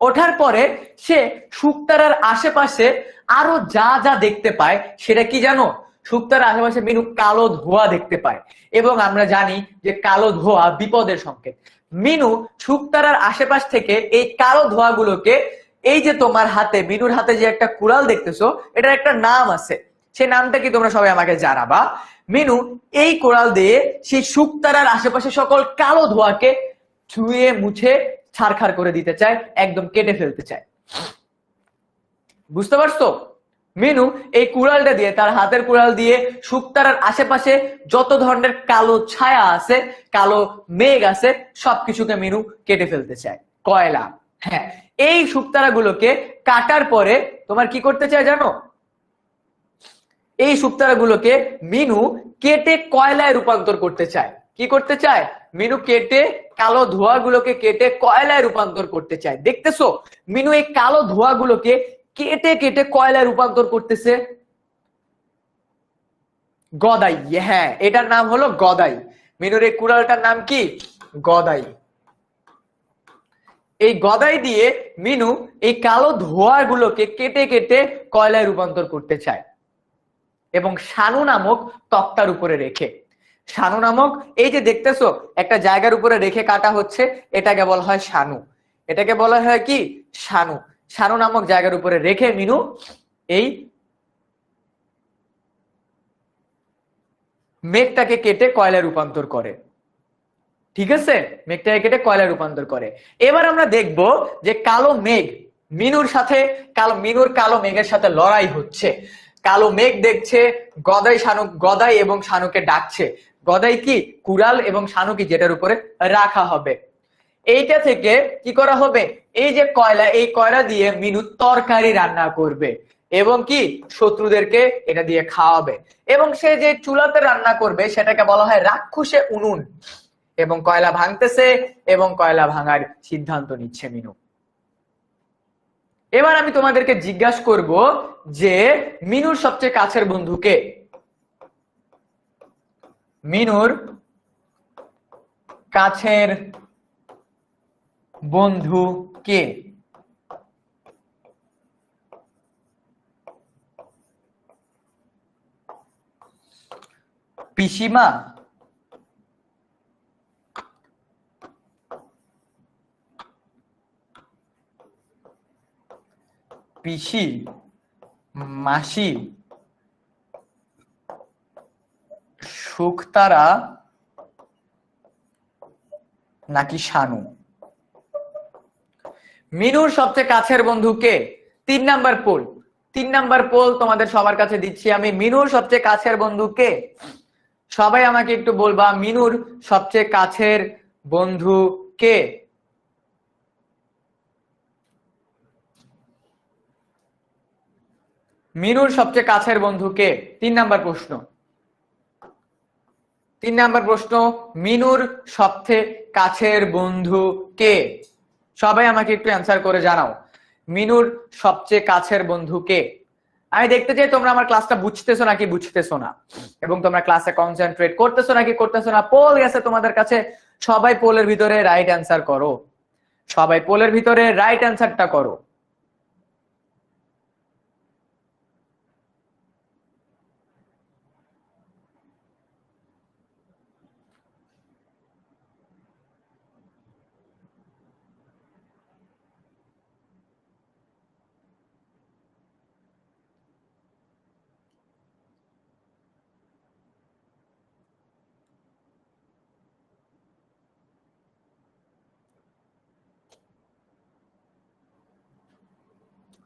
ওঠার পরে সে শুকতারার আশেপাশে আরো যা যা দেখতে পায় সেটা কি জানো, শুকতারার আশেপাশে মিনু কালো ধোঁয়া দেখতে পায়, এবং আমরা জানি যে কালো ধোঁয়া বিপদের সংকেত। মিনু শুকতারার আশেপাশ থেকে এই কালো ধোঁয়াগুলোকে, এই যে তোমার হাতে, মিনুর হাতে যে একটা কুড়াল দেখতেছো, এটার একটা নাম আছে, সে নামটা কি তোমরা সবাই আমাকে জানাবা। মিনু এই কোড়াল দিয়ে সেই শুকতারার আশেপাশে সকল কালো ধোঁয়াকে ছুঁয়ে মুছে ছারখার করে দিতে চায়, একদম কেটে ফেলতে চায়। বুঝতে পারছো? মিনু এই কুড়ালটা দিয়ে, তার হাতের কুড়াল দিয়ে শুকতারার আশেপাশে যত ধরনের কালো ছায়া আছে, কালো মেঘ আছে, সবকিছুকে মিনু কেটে ফেলতে চায়। কয়লা, হ্যাঁ, এই শুকতারা গুলোকে কাটার পরে তোমার কি করতে চায় জানো, এই শুকতারা গুলোকে মিনু কেটে কয়লায় রূপান্তর করতে চায়। কি করতে চায়? মিনু কেটে কালো ধোঁয়া গুলোকে কেটে কয়লায় রূপান্তর করতে চায়। দেখতেছো মিনু এই কালো ধোঁয়া গুলোকে কেটে কেটে কয়লায় রূপান্তর করতেছে। গদাই, হ্যাঁ, এটার নাম হলো গদাই। মিনুর এই কুড়ালটার নাম কি? গদাই। এই গদাই দিয়ে মিনু এই কালো ধোঁয়া গুলোকে কেটে কেটে কয়লায় রূপান্তর করতে চায়, এবং শানু নামক তক্তার উপরে রেখে। শানু নামক, এই যে দেখতেছো একটা জায়গার উপরে রেখে কাটা হচ্ছে, এটাকে বলা হয় শানু। এটাকে বলা হয় কি? শানু। শানু নামক জায়গার উপরে রেখে মিনু এই মেঘটাকে কেটে কয়লায় রূপান্তর করে। ঠিক আছে, মেঘটাকে কেটে কয়লায় রূপান্তর করে। এবার আমরা দেখব যে কালো মেঘ মিনুর সাথে, মিনুর কালো মেঘের সাথে লড়াই হচ্ছে। কালো মেঘ দেখছে গদাই এবং শানুকে ডাকছে। গদাই কি? কুড়াল, এবং শানু কি? যেটার উপরে রাখা হবে। এইটা থেকে কি করা হবে? এই যে কয়লা, এই কয়লা দিয়ে মিনু তরকারি রান্না করবে, এবং কি শত্রুদেরকে এটা দিয়ে খাওয়াবে। এবং সে যে চুলাতে রান্না করবে সেটাকে বলা হয় রাক্ষসে উনুন। এবং কয়লা ভাঙতেছে, এবং কয়লা ভাঙার সিদ্ধান্ত নিচ্ছে মিনু। এবার আমি তোমাদেরকে জিজ্ঞাসা করব যে মিনুর সবচেয়ে কাছের বন্ধু কে? মিনুর কাছের বন্ধু কে? পিসিমা, পিসি, মাসি, শুকতারা, নাকি শানু? মিনুর সবচেয়ে কাছের বন্ধু কে? 3 নাম্বার পোল। 3 নাম্বার পোল তোমাদের সবার কাছে দিচ্ছি আমি। মিনুর সবচেয়ে কাছের বন্ধু কে? সবাই আমাকে একটু বলবা, মিনুর সবচেয়ে কাছের বন্ধু কে? মিনুর সবচেয়ে কাছের বন্ধু কে? 3 নাম্বার প্রশ্ন। 3 নাম্বার প্রশ্ন, মিনুর সবচেয়ে কাছের বন্ধু কে? সবাই আমাকে একটু অ্যান্সার করে জানাও, মিনুর সবচেয়ে কাছের বন্ধু কে? আমি দেখতে চাই তোমরা আমার ক্লাসটা বুঝতেছো নাকি বুঝতেছো না, এবং তোমরা ক্লাসে কনসেন্ট্রেট করতেছো নাকি করতেছো না। পোল গেছে তোমাদের কাছে, সবাই পোলের ভিতরে রাইট অ্যান্সার করো। সবাই পোলের ভিতরে রাইট অ্যান্সারটা করো।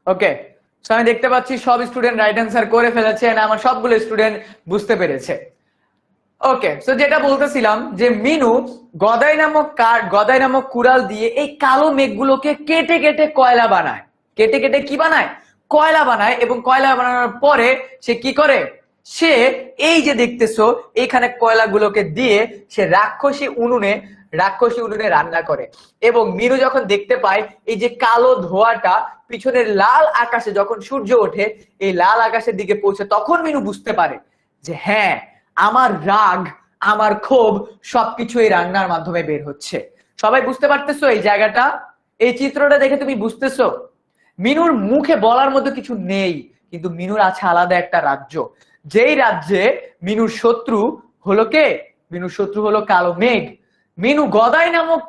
ওকে, সো আমি দেখতে পাচ্ছি সব স্টুডেন্ট রাইট অ্যান্সার করে ফেলেছে, না আমার সবগুলো স্টুডেন্ট বুঝতে পেরেছে। ওকে, সো যেটা বলতেছিলাম যে মিনু গদাই নামক কুড়াল দিয়ে এই কালো মেঘগুলোকে কেটে কেটে কয়লা বানায়। কেটে কেটে কি বানায়? কয়লা বানায়। এবং কয়লা বানানোর পরে সে কি করে? সে এই যে দেখতেছো এইখানে কয়লাগুলোকে দিয়ে সে রাক্ষসী উনুনে রান্না করে। এবং মিনু যখন দেখতে পায় এই যে কালো ধোঁয়াটা পিছনের লাল আকাশে যখন সূর্য ওঠে, এই লাল আকাশের দিকে পৌঁছে, তখন মিনু বুঝতে পারে যে হ্যাঁ, আমার রাগ, আমার ক্ষোভ সবকিছু এই রান্নার মাধ্যমে বের হচ্ছে। সবাই বুঝতে পারতেছো এই জায়গাটা? এই চিত্রটা দেখে তুমি বুঝতেছো মিনুর মুখে বলার মতো কিছু নেই, কিন্তু মিনুর আছে আলাদা একটা রাজ্য, যেই রাজ্যে মিনুর শত্রু হলো কে? মিনুর শত্রু হলো কালো মেঘ। মিনু গদাই নামক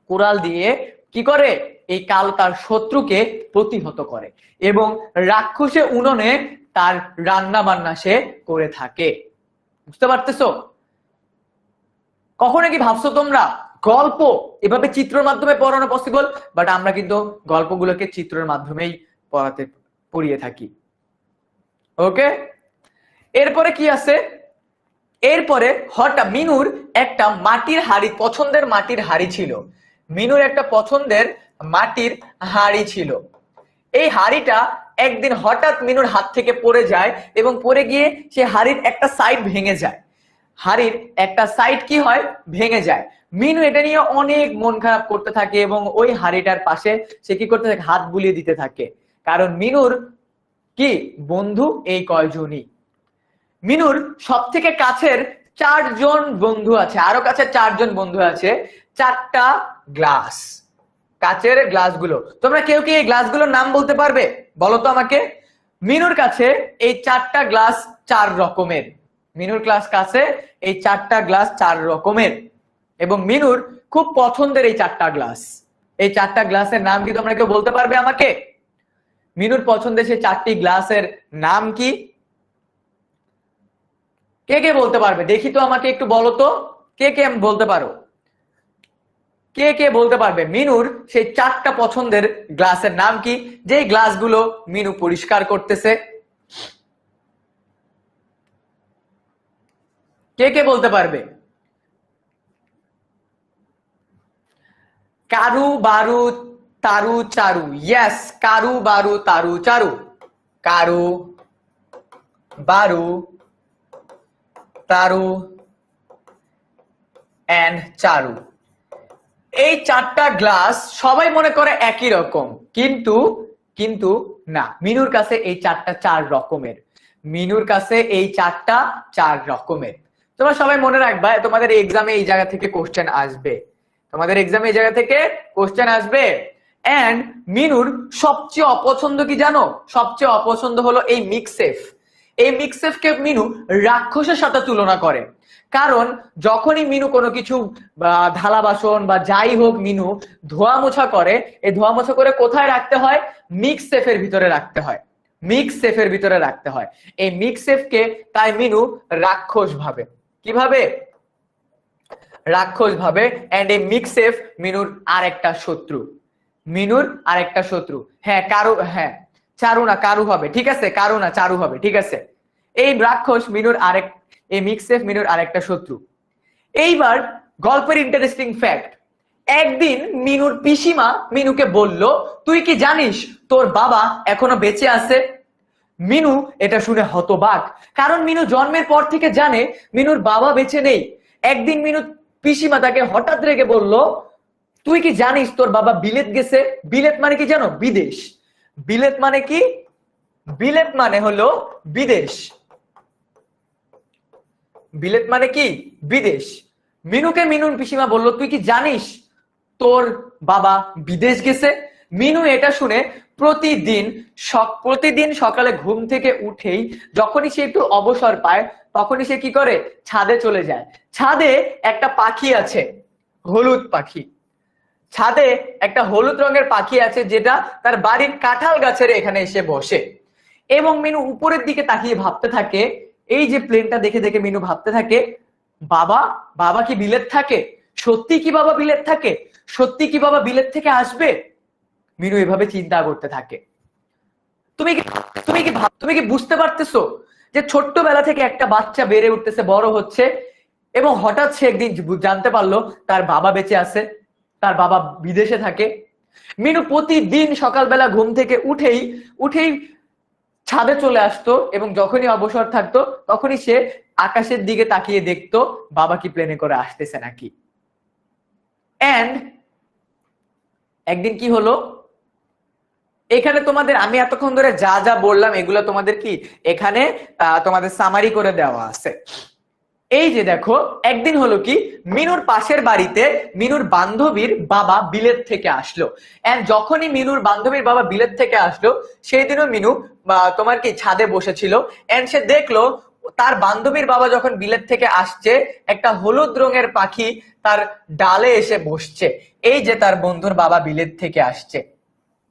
কুড়াল দিয়ে কি করে? এই কালো তার শত্রুকে প্রতিহত করে এবং রাক্ষসে উনুনে তার রান্না বান্না সে করে থাকে। বুঝতে পারতেছো? কখনো কি ভাবছো তোমরা গল্প এভাবে চিত্রের মাধ্যমে পড়ানো পসিবল? বাট আমরা কিন্তু গল্পগুলোকে চিত্রের মাধ্যমেই পড়িয়ে থাকি। ওকে, এরপরে কি আছে? এরপরে হঠাৎ মিনুর একটা মাটির হাড়ি, পছন্দের মাটির হাড়ি ছিল। মিনুর একটা পছন্দের মাটির হাড়ি ছিল। এই হাড়িটা একদিন হঠাৎ মিনুর হাত থেকে পড়ে যায় এবং পড়ে গিয়ে সে হাড়ির একটা সাইড ভেঙে যায়। হাড়ির একটা সাইড কি হয়? ভেঙে যায়। মিনু এটা নিয়ে অনেক মন খারাপ করতে থাকে এবং ওই হাড়িটার পাশে সে কি করতে থাকে? হাত বুলিয়ে দিতে থাকে। কারণ মিনুর কি বন্ধু এই কয়জনই। মিনুর সব থেকে কাছের 4 জন বন্ধু আছে, আরো কাছে 4 জন বন্ধু আছে। 4টা গ্লাস, কাচের গ্লাসগুলো। তোমরা কেউ কি এই গ্লাসগুলোর নাম বলতে পারবে? বলো তো আমাকে। মিনুর কাছে এই 4টা গ্লাস 4 রকমের। মিনুর কাছে এই 4টা গ্লাস 4 রকমের এবং মিনুর খুব পছন্দের এই 4টা গ্লাস। এই 4টা গ্লাসের নাম কি তোমরা কেউ বলতে পারবে আমাকে? মিনুর পছন্দের সেই 4টি গ্লাসের নাম কি? কে কে বলতে পারবে? দেখি তো আমাকে একটু বলো তো, কে কে বলতে পারো? কে কে বলতে পারবে মিনুর সেই 4টা পছন্দের গ্লাসের নাম কি, যে গ্লাসগুলো মিনু পরিষ্কার করতেছে? কে কে বলতে পারবে? কারু বারু তারু চারু। ইয়েস, কারু বারু তারু চারু। কারু বারু তারু এন্ড চারু। এই 4টা গ্লাস সবাই মনে করে একই রকম, কিন্তু কিন্তু না, মিনুর কাছে এই 4টা 4 রকমের। মিনুর কাছে এই 4টা 4 রকমের। তোমরা সবাই মনে রাখবা, তোমাদের এক্সামে এই জায়গা থেকে কোশ্চেন আসবে। তোমাদের এক্সামে এই জায়গা থেকে কোশ্চেন আসবে। এন্ড মিনুর সবচেয়ে অপছন্দ কি জানো? সবচেয়ে অপছন্দ হলো এই মিক্সেফ। এই মিক্সেফকে মিনু রাক্ষসের সাথে তুলনা করে। কারণ যখনই মিনু কোনো কিছু থালা বাসন বা যাই হোক মিনু ধোয়া মোছা করে, এই ধোয়া মোছা করে কোথায় রাখতে হয়? মিক্স সেফের ভিতরে রাখতে হয়। মিক্স সেফের ভিতরে রাখতে হয়। এই মিক্স সেফকে তাই মিনু রাক্ষস ভাবে। কিভাবে? রাক্ষস ভাবে। এন্ড এই মিক্স সেফ মিনুর আরেকটা শত্রু। মিনুর আরেকটা শত্রু। হ্যাঁ কারু, হ্যাঁ চারু না কারু হবে, ঠিক আছে? কারু না চারু হবে, ঠিক আছে? এই রাক্ষস মিনুর আরেক, এই মিক্সেফ মিনুর আরেকটা শত্রু। এইবার গল্পের ইন্টারেস্টিং ফ্যাক্ট, একদিন মিনুর পিসিমা মিনুকে বলল, তুই কি জানিস তোর বাবা এখনো বেঁচে আছে? মিনু এটা শুনে হতবাক, কারণ মিনু জন্মের পর থেকে জানে মিনুর বাবা বেঁচে নেই। একদিন মিনু পিসিমা তাকে হঠাৎ রেগে বলল, তুই কি জানিস তোর বাবা বিলেত গেছে? বিলেত মানে কি জানো? বিদেশ। বিলেত মানে কি? বিলেত মানে হলো বিদেশ। বিলেত মানে কি? বিদেশ। মিনুকে মিনুর পিসিমা বলল, তুই কি জানিস তোর বাবা বিদেশ গেছে? মিনু এটা শুনে প্রতিদিন সকালে ঘুম থেকে উঠেই যখনই সে একটু অবসর পায় তখনই সে কি করে? ছাদে চলে যায়। ছাদে একটা পাখি আছে, হলুদ পাখি। ছাদে একটা হলুদ রঙের পাখি আছে, যেটা তার বাড়ির কাঁঠাল গাছের এখানে এসে বসে এবং মিনু উপরের দিকে তাকিয়ে ভাবতে থাকে। এই যে প্লেনটা দেখে দেখে মিনু ভাবতে থাকে, বাবা বাবা কি বিলেত থাকে? সত্যি কি বাবা বিলেত থাকে? সত্যি কি বাবা বিলেত থেকে আসবে? মিনু এভাবে চিন্তা করতে থাকে। তুমি কি বুঝতে পারতেছো যে ছোট্টবেলা থেকে একটা বাচ্চা বেড়ে উঠতেছে, বড় হচ্ছে এবং হঠাৎ সে একদিন জানতে পারলো তার বাবা বেঁচে আছে, তার বাবা বিদেশে থাকে। মিনু প্রতিদিন সকালবেলা ঘুম থেকে উঠেই ছাদে চলে আসতো এবং যখনই অবসর থাকতো তখনই সে আকাশের দিকে তাকিয়ে দেখতো বাবা কি প্লেনে করে আসতেছে নাকি। এন্ড একদিন কি হলো, এখানে তোমাদের আমি এতক্ষণ ধরে যা যা বললাম এগুলো তোমাদের কি এখানে তোমাদের সামারি করে দেওয়া আছে। এই যে দেখো, একদিন হলো কি, মিনুর পাশের বাড়িতে মিনুর বান্ধবীর বাবা বিলেত থেকে আসলো। এন্ড যখনই মিনুর বান্ধবীর বাবা বিলেত থেকে আসলো, সেই দিনও মিনু তোমার কি ছাদে বসেছিল। এন্ড সে দেখলো তার বান্ধবীর বাবা যখন বিলেত থেকে আসছে, একটা হলুদ রঙের পাখি তার ডালে এসে বসছে। এই যে তার বন্ধুর বাবা বিলেত থেকে আসছে,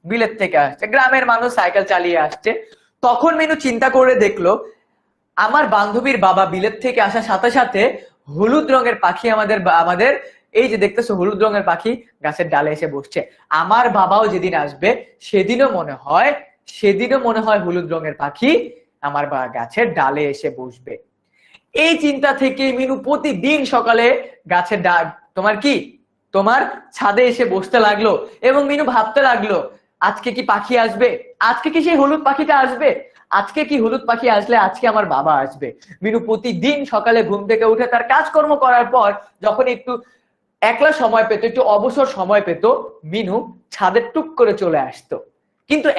বিলেত থেকে আসছে, গ্রামের মানুষ সাইকেল চালিয়ে আসছে। তখন মিনু চিন্তা করে দেখলো, আমার বান্ধবীর বাবা বিলেত থেকে আসার সাথে সাথে হলুদ রঙের পাখি আমাদের আমাদের এই যে দেখতেছো হলুদ রঙের পাখি গাছের ডালে এসে বসছে। আমার বাবাও যেদিন আসবে সেদিনও মনে হয় হলুদ রঙের পাখি আমার গাছের ডালে এসে বসবে। এই চিন্তা থেকে মিনু প্রতিদিন সকালে গাছের তোমার কি তোমার ছাদে এসে বসতে লাগলো এবং মিনু ভাবতে লাগলো, আজকে কি পাখি আসবে, আজকে কি সেই হলুদ পাখিটা আসবে, আজকে কি হলুদ পাখি আসলে আজকে আমার বাবা আসবে। মিনু প্রতিদিন সকালে ঘুম থেকে উঠে তার কাজকর্ম করার পর যখন একটু একলা সময় পেত, একটু অবসর সময় পেত, মিনু ছাদে টুক করে চলে আসতো। কিন্তু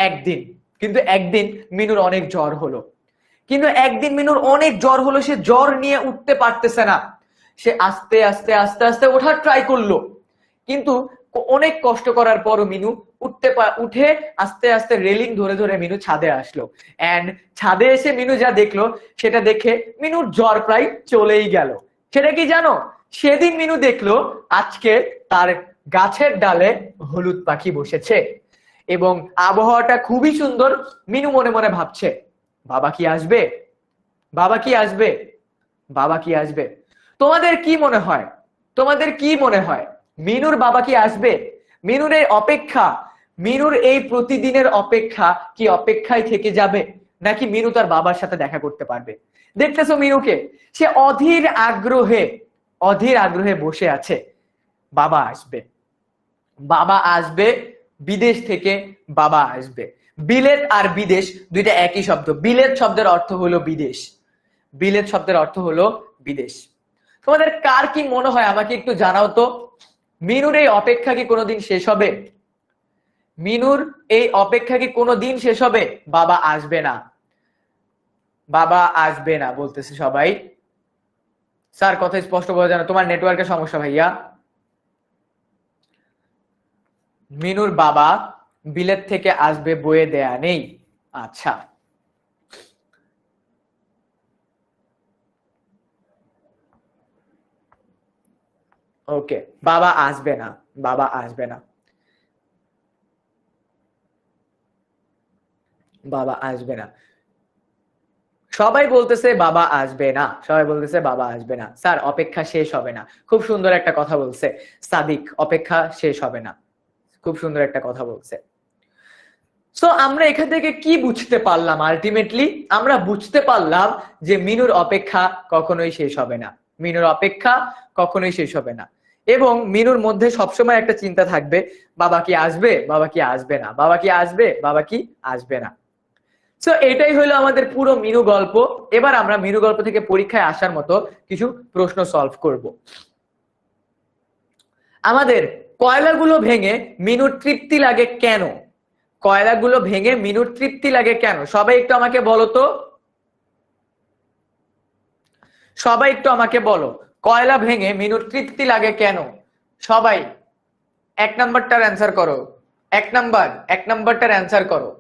একদিন মিনুর অনেক জ্বর হলো। সে জ্বর নিয়ে উঠতে পারতেছে না। সে আস্তে আস্তে আস্তে আস্তে ওঠার ট্রাই করলো, কিন্তু অনেক কষ্ট করার পরও মিনু উঠে আস্তে আস্তে রেলিং ধরে ধরে মিনু ছাদে আসলো। এন্ড ছাদে এসে মিনু যা দেখলো সেটা দেখে মিনুর জ্বর প্রায় চলেই গেল। সেটা কি জানো? সেদিন মিনু দেখলো আজকে তার গাছের ডালে হলুদ পাখি বসেছে এবং আবহাওয়াটা খুবই সুন্দর। মিনু মনে মনে ভাবছে, বাবা কি আসবে, বাবা কি আসবে, বাবা কি আসবে। তোমাদের কি মনে হয় মিনুর বাবা কি আসবে? মিনুর এই অপেক্ষা, মিনুর এই প্রতিদিনের অপেক্ষা কি অপেক্ষায় থেকে যাবে, নাকি মিনু তার বাবার সাথে দেখা করতে পারবে? দেখতেছো মিনুকে, সে অধীর আগ্রহে বসে আছে। বাবা আসবে, বাবা আসবে, বিদেশ থেকে বাবা আসবে। বিলেত আর বিদেশ দুইটা একই শব্দ। বিলেত শব্দের অর্থ হলো বিদেশ, বিলেত শব্দের অর্থ হলো বিদেশ। তোমাদের কার কি মনে হয় আমাকে একটু জানাও তো, মিনুর এই অপেক্ষা কি কোনোদিন শেষ হবে? মিনুর এই অপেক্ষা কি কোনোদিন শেষ হবে? বাবা আসবে না, বাবা আসবে না বলতেছে সবাই। স্যার কথা স্পষ্ট বোঝা যায় না, তোমার নেটওয়ার্কের সমস্যা ভাইয়া। মিনুর বাবা বিলেত থেকে আসবে বয়ে দেয়া নেই। আচ্ছা, ওকে, বাবা আসবে না, বাবা আসবে না, বাবা আসবে না। সবাই বলতেছে বাবা আসবে না, সবাই বলতেছে বাবা আসবে না। স্যার অপেক্ষা শেষ হবে না, খুব সুন্দর একটা কথা বলছে সাদিক, অপেক্ষা শেষ হবে না, খুব সুন্দর একটা কথা বলছে। সো আমরা এখান থেকে কি বুঝতে পারলাম? আলটিমেটলি আমরা বুঝতে পারলাম যে মিনুর অপেক্ষা কখনোই শেষ হবে না, মিনুর অপেক্ষা কখনোই শেষ হবে না। এবং মিনুর মধ্যে সবসময় একটা চিন্তা থাকবে, বাবা কি আসবে, বাবা কি আসবে না, বাবা কি আসবে, বাবা কি আসবে না। সো এটাই হলো আমাদের পুরো মিনু গল্প। এবার আমরা মিনু গল্প থেকে পরীক্ষায় আসার মতো কিছু প্রশ্ন সলভ করব। আমাদের কয়লাগুলো ভেঙে মিনুর তৃপ্তি লাগে কেন? কয়লাগুলো ভেঙে মিনুর তৃপ্তি লাগে কেন? সবাই একটু আমাকে বলো তো, সবাই একটু আমাকে বলো, কয়লা ভেঙে মিনুর তৃপ্তি লাগে কেন? সবাই এক নাম্বারটার অ্যান্সার করো, এক নাম্বারটার অ্যান্সার করো।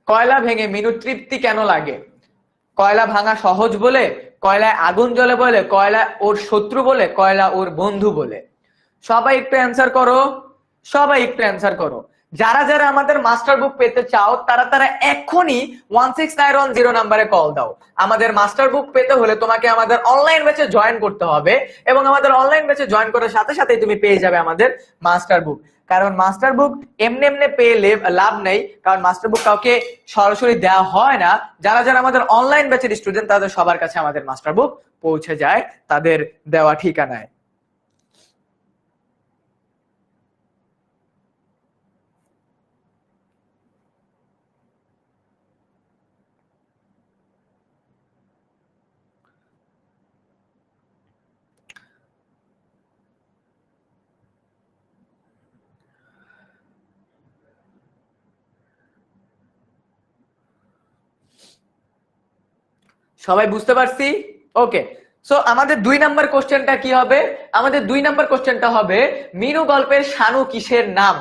কয়লা ভেঙে মিনুর তৃপ্তি কেন লাগে? কয়লা ভাঙা সহজ বলে, কয়লায় আগুন জ্বলে বলে, কয়লা ওর শত্রু বলে, কয়লা ওর বন্ধু বলে? সবাই একটু অ্যান্সার করো, সবাই একটু অ্যান্সার করো। যারা যারা আমাদের মাস্টার বুক পেতে চাও তারা তারা এখনই 16910 নাম্বারে কল দাও। আমাদের মাস্টার বুক পেতে হলে তোমাকে আমাদের অনলাইন ব্যাচে জয়েন করতে হবে এবং আমাদের অনলাইন ব্যাচে জয়েন করার সাথে সাথেই তুমি পেয়ে যাবে আমাদের মাস্টার বুক। কারণ মাস্টার বুক এমনি এমনি পেয়ে লাভ নেই, কারণ মাস্টার বুক কাউকে সরাসরি দেওয়া হয় না। যারা যারা আমাদের অনলাইন ব্যাচের স্টুডেন্ট তাদের সবার কাছে আমাদের মাস্টার বুক পৌঁছে যায় তাদের দেওয়া ঠিকানায়। সবাই বুঝতে পারছি? ওকে, সো আমাদের 2 নাম্বার কোশ্চেনটা কি হবে? আমাদের 2 নাম্বার কোশ্চেনটা হবে মিনু গল্পের শানু কিসের নাম?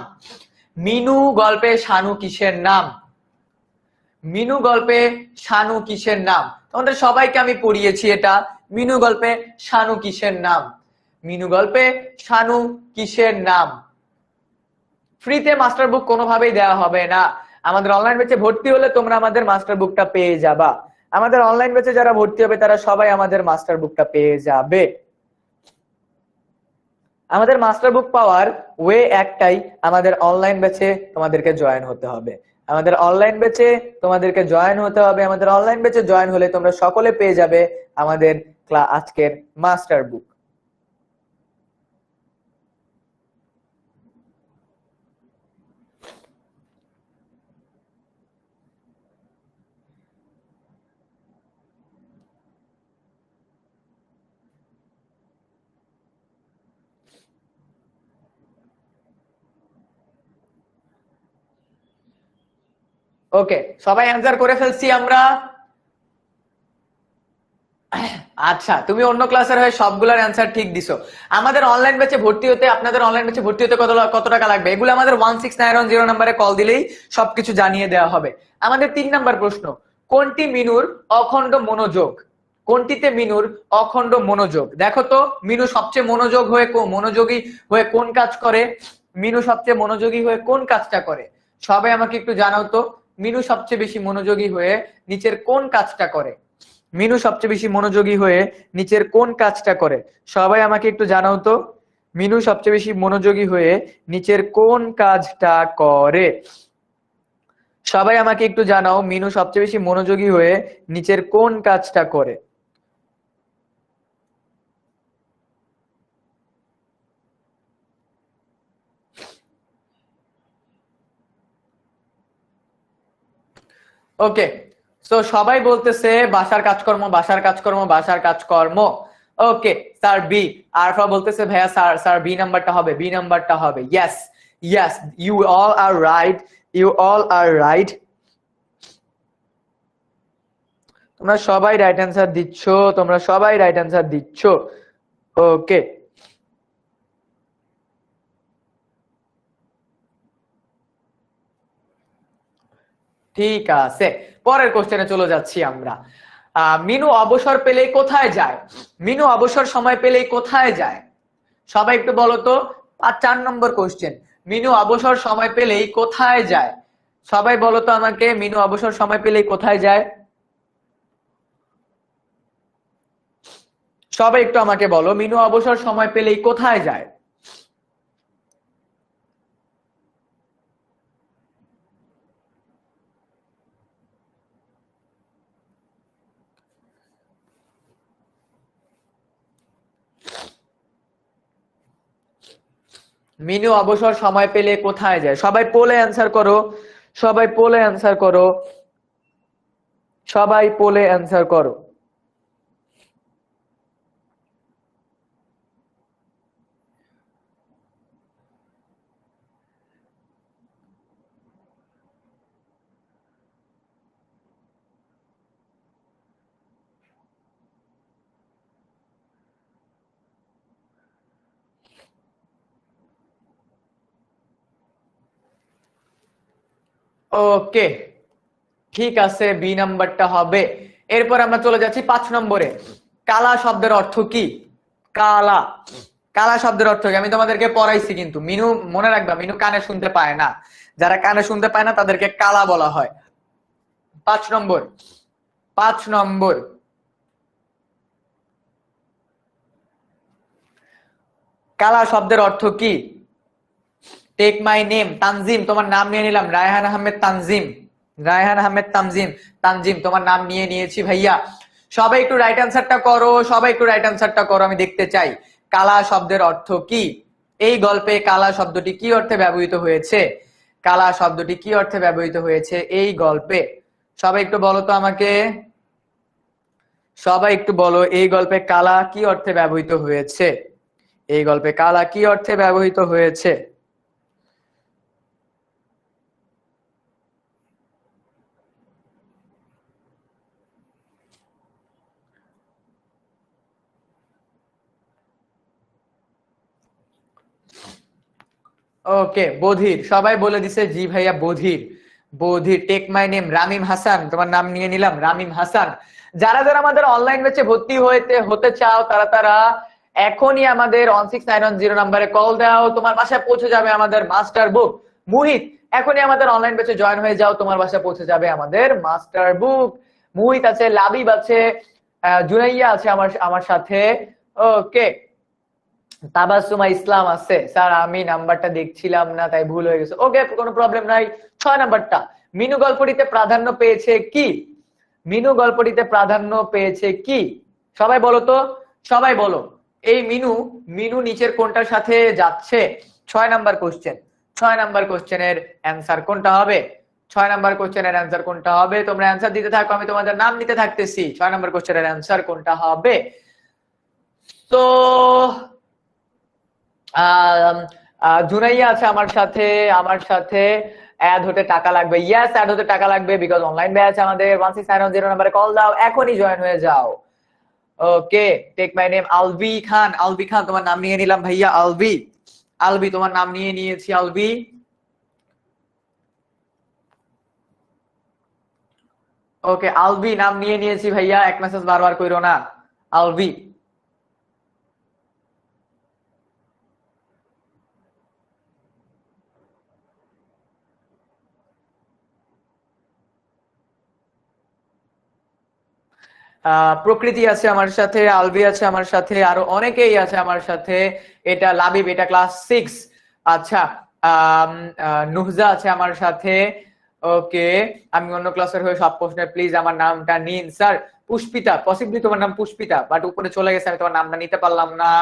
মিনু গল্পে শানু কিসের নাম? মিনু গল্পে শানু কিসের নাম? তোমাদের সবাইকে আমি পড়িয়েছি এটা। মিনু গল্পে শানু কিসের নাম? মিনু গল্পে শানু কিসের নাম? ফ্রিতে মাস্টার বুক কোনোভাবেই দেওয়া হবে না। আমাদের অনলাইন ব্যাচে ভর্তি হলে তোমরা আমাদের মাস্টার বুকটা পেয়ে যাবা। আমাদের অনলাইন ব্যাচে যারা ভর্তি হবে তারা সবাই আমাদের মাস্টার বুকটা পেয়ে যাবে। আমাদের মাস্টার বুক পাওয়ার ওয়ে একটাই, আমাদের অনলাইন ব্যাচে তোমাদেরকে জয়েন হতে হবে। আমাদের অনলাইন ব্যাচে তোমাদেরকে জয়েন হতে হবে। আমাদের অনলাইন ব্যাচে জয়েন হলে তোমরা সকলে পেয়ে যাবে আমাদের আজকের মাস্টার বুক। ওকে, সবাই অ্যানসার করে ফেলছি আমরা। আচ্ছা, তুমি অন্য ক্লাসের হয়ে সবগুলোর অ্যানসার ঠিক দিছো। আমাদের অনলাইন ব্যাচে ভর্তি হতে, আপনাদের অনলাইন ব্যাচে ভর্তি হতে কত টাকা লাগবে এগুলো আমাদের 16910 নম্বরে কল দিলেই সবকিছু জানিয়ে দেওয়া হবে। আমাদের 3 নাম্বার প্রশ্ন, কোনটি মিনুর অখণ্ড মনোযোগ? কোনটিতে মিনুর অখণ্ড মনোযোগ? দেখো তো মিনু সবচেয়ে মনোযোগী হয়ে কোন কাজ করে? মিনু সবচেয়ে মনোযোগী হয়ে কোন কাজটা করে? সবাই আমাকে একটু জানাও তো, মিনু সবচেয়ে বেশি মনোযোগী হয়ে নিচের কোন কাজটা করে? মিনু সবচেয়ে বেশি মনোযোগী হয়ে নিচের কোন কাজটা করে? সবাই আমাকে একটু জানাও তো, মিনু সবচেয়ে বেশি মনোযোগী হয়ে নিচের কোন কাজটা করে? সবাই আমাকে একটু জানাও, মিনু সবচেয়ে বেশি মনোযোগী হয়ে নিচের কোন কাজটা করে? ওকে, তো সবাই বলতেছে বাসার কাজকর্ম, বাসার কাজকর্ম, বাসার কাজকর্ম। ওকে, স্যার বি। আরফা বলতেছে ভাইয়া স্যার স্যার বি নাম্বারটা হবে, বি নাম্বারটা হবে। Yes yes, you all are right, you all are right. তোমরা সবাই রাইট অ্যান্সার দিচ্ছ, তোমরা সবাই রাইট অ্যান্সার দিচ্ছ। ওকে, ঠিক আছে, পরের কোশ্চেনে চলে যাচ্ছি আমরা। মিনু অবসর পেলেই কোথায় যায়? মিনু অবসর সময় পেলেই কোথায় যায়? সবাই একটু বলো তো। 4 নম্বর কোশ্চেন, মিনু অবসর সময় পেলেই কোথায় যায়? সবাই বলো তো আমাকে, মিনু অবসর সময় পেলেই কোথায় যায়? সবাই একটু আমাকে বলো, মিনু অবসর সময় পেলেই কোথায় যায়? মিনু অবসর সময় পেলে কোথায় যায়? সবাই পোলে অ্যান্সার করো, সবাই পোলে অ্যান্সার করো, সবাই পোলে অ্যান্সার করো। ওকে, ঠিক আছে, বি নাম্বারটা হবে। এরপর আমরা চলে যাচ্ছি 5 নম্বরে। কালা শব্দের অর্থ কি? কালা, কালা শব্দের অর্থ কি? আমি তোমাদেরকে পড়াইছি, কিন্তু মিনু মনে রাখবা, মিনু কানে শুনতে পায় না। যারা কানে শুনতে পায় না তাদেরকে কালা বলা হয়। 5 নম্বর, 5 নম্বর, কালা শব্দের অর্থ কি? টেক মাই নেম, তানজিম তোমার নাম নিয়ে নিলাম, রায়হান আহমেদ তানজিম, রায়হান আহমেদ তানজিম, তানজিম তোমার নাম নিয়ে নিয়েছি ভাইয়া। সবাই একটু রাইট অ্যান্সারটা করো, সবাই একটু রাইট অ্যান্সারটা করো, আমি দেখতে চাই। কালা শব্দের অর্থ কি? এই গল্পে কালা শব্দটি কি অর্থে ব্যবহৃত হয়েছে? কালা শব্দটি কি অর্থে ব্যবহৃত হয়েছে এই গল্পে? সবাই একটু বলো তো আমাকে, সবাই একটু বলো এই গল্পে কালা কি অর্থে ব্যবহৃত হয়েছে? এই গল্পে কালা কি অর্থে ব্যবহৃত হয়েছে? ওকে বধির, সবাই বলে দিছে জি ভাইয়া বধির। বধির, take my name Ramim Hasan, তোমার নাম নিয়ে নিলাম রামিম হাসান। যারা যারা আমাদের অনলাইন ব্যাচে ভর্তি হতে চাও তারা তারা এখনই আমাদের 16910 নম্বরে কল দাও, তোমার বাসায় পৌঁছে যাবে আমাদের মাস্টার বুক। মুহিত, এখনই আমাদের অনলাইন ব্যাচে জয়েন হয়ে যাও, তোমার বাসায় পৌঁছে যাবে আমাদের মাস্টার বুক। মুহিত আছে, লাবিব আছে, জুনাইয়া আছে আমার আমার সাথে। ওকে, তাবাসসুমা ইসলাম আছে। স্যার আমি নাম্বারটা দেখছিলাম না তাই ভুল হয়ে গেছে। ওকে, কোনো প্রবলেম নাই। 6 নাম্বারটা, মিনু গল্পটিতে প্রাধান্য পেয়েছে কি? মিনু গল্পটিতে প্রাধান্য পেয়েছে কি? সবাই বলো তো, সবাই বলো। এই মিনু, মিনু নিচের কোনটার সাথে যাচ্ছে? 6 নাম্বার কোশ্চেন। 6 নাম্বার কোশ্চেনের অ্যান্সার কোনটা হবে? 6 নাম্বার কোশ্চেনের অ্যান্সার কোনটা হবে? তোমরা অ্যান্সার দিতে থাকো, আমি তোমাদের নাম নিতে থাকতেছি। 6 নাম্বার কোশ্চেনের অ্যান্সার কোনটা হবে? তো জুনাইয়া আছে আমার সাথে, আমার সাথে অ্যাড হতে টাকা লাগবে। ইয়েস, অ্যাড হতে টাকা লাগবে, বিকজ অনলাইন ব্যাচ আমাদের 16910 নম্বরে কল দাও, এখনই জয়েন হয়ে যাও। ওকে, টেক মাই নেম আলবি খান। আলবি খান, তোমার নাম নিয়ে নিলাম ভাইয়া। আলবি, আলবি তোমার নাম নিয়ে নিয়েছি আলবি। ওকে আলবি নাম নিয়ে নিয়েছি ভাইয়া, এক মেসেজ বারবার কইরো না। আলবি, প্রকৃতি আছে আমার সাথে, আলবি আছে আমার সাথে, আরো অনেকেই আছে আমার সাথে। এটা লাবিব, এটা ক্লাস 6। আচ্ছা, নুহজা আছে আমার সাথে। ওকে, আমি অন্য ক্লাসের হয়ে সব প্রশ্নে প্লিজ আমার নামটা নিন স্যার। পুষ্পিতা, পসিবলি তোমার নাম পুষ্পিতা, বাট উপরে চলে গেছে, আমি তোমার নামটা নিতে পারলাম না,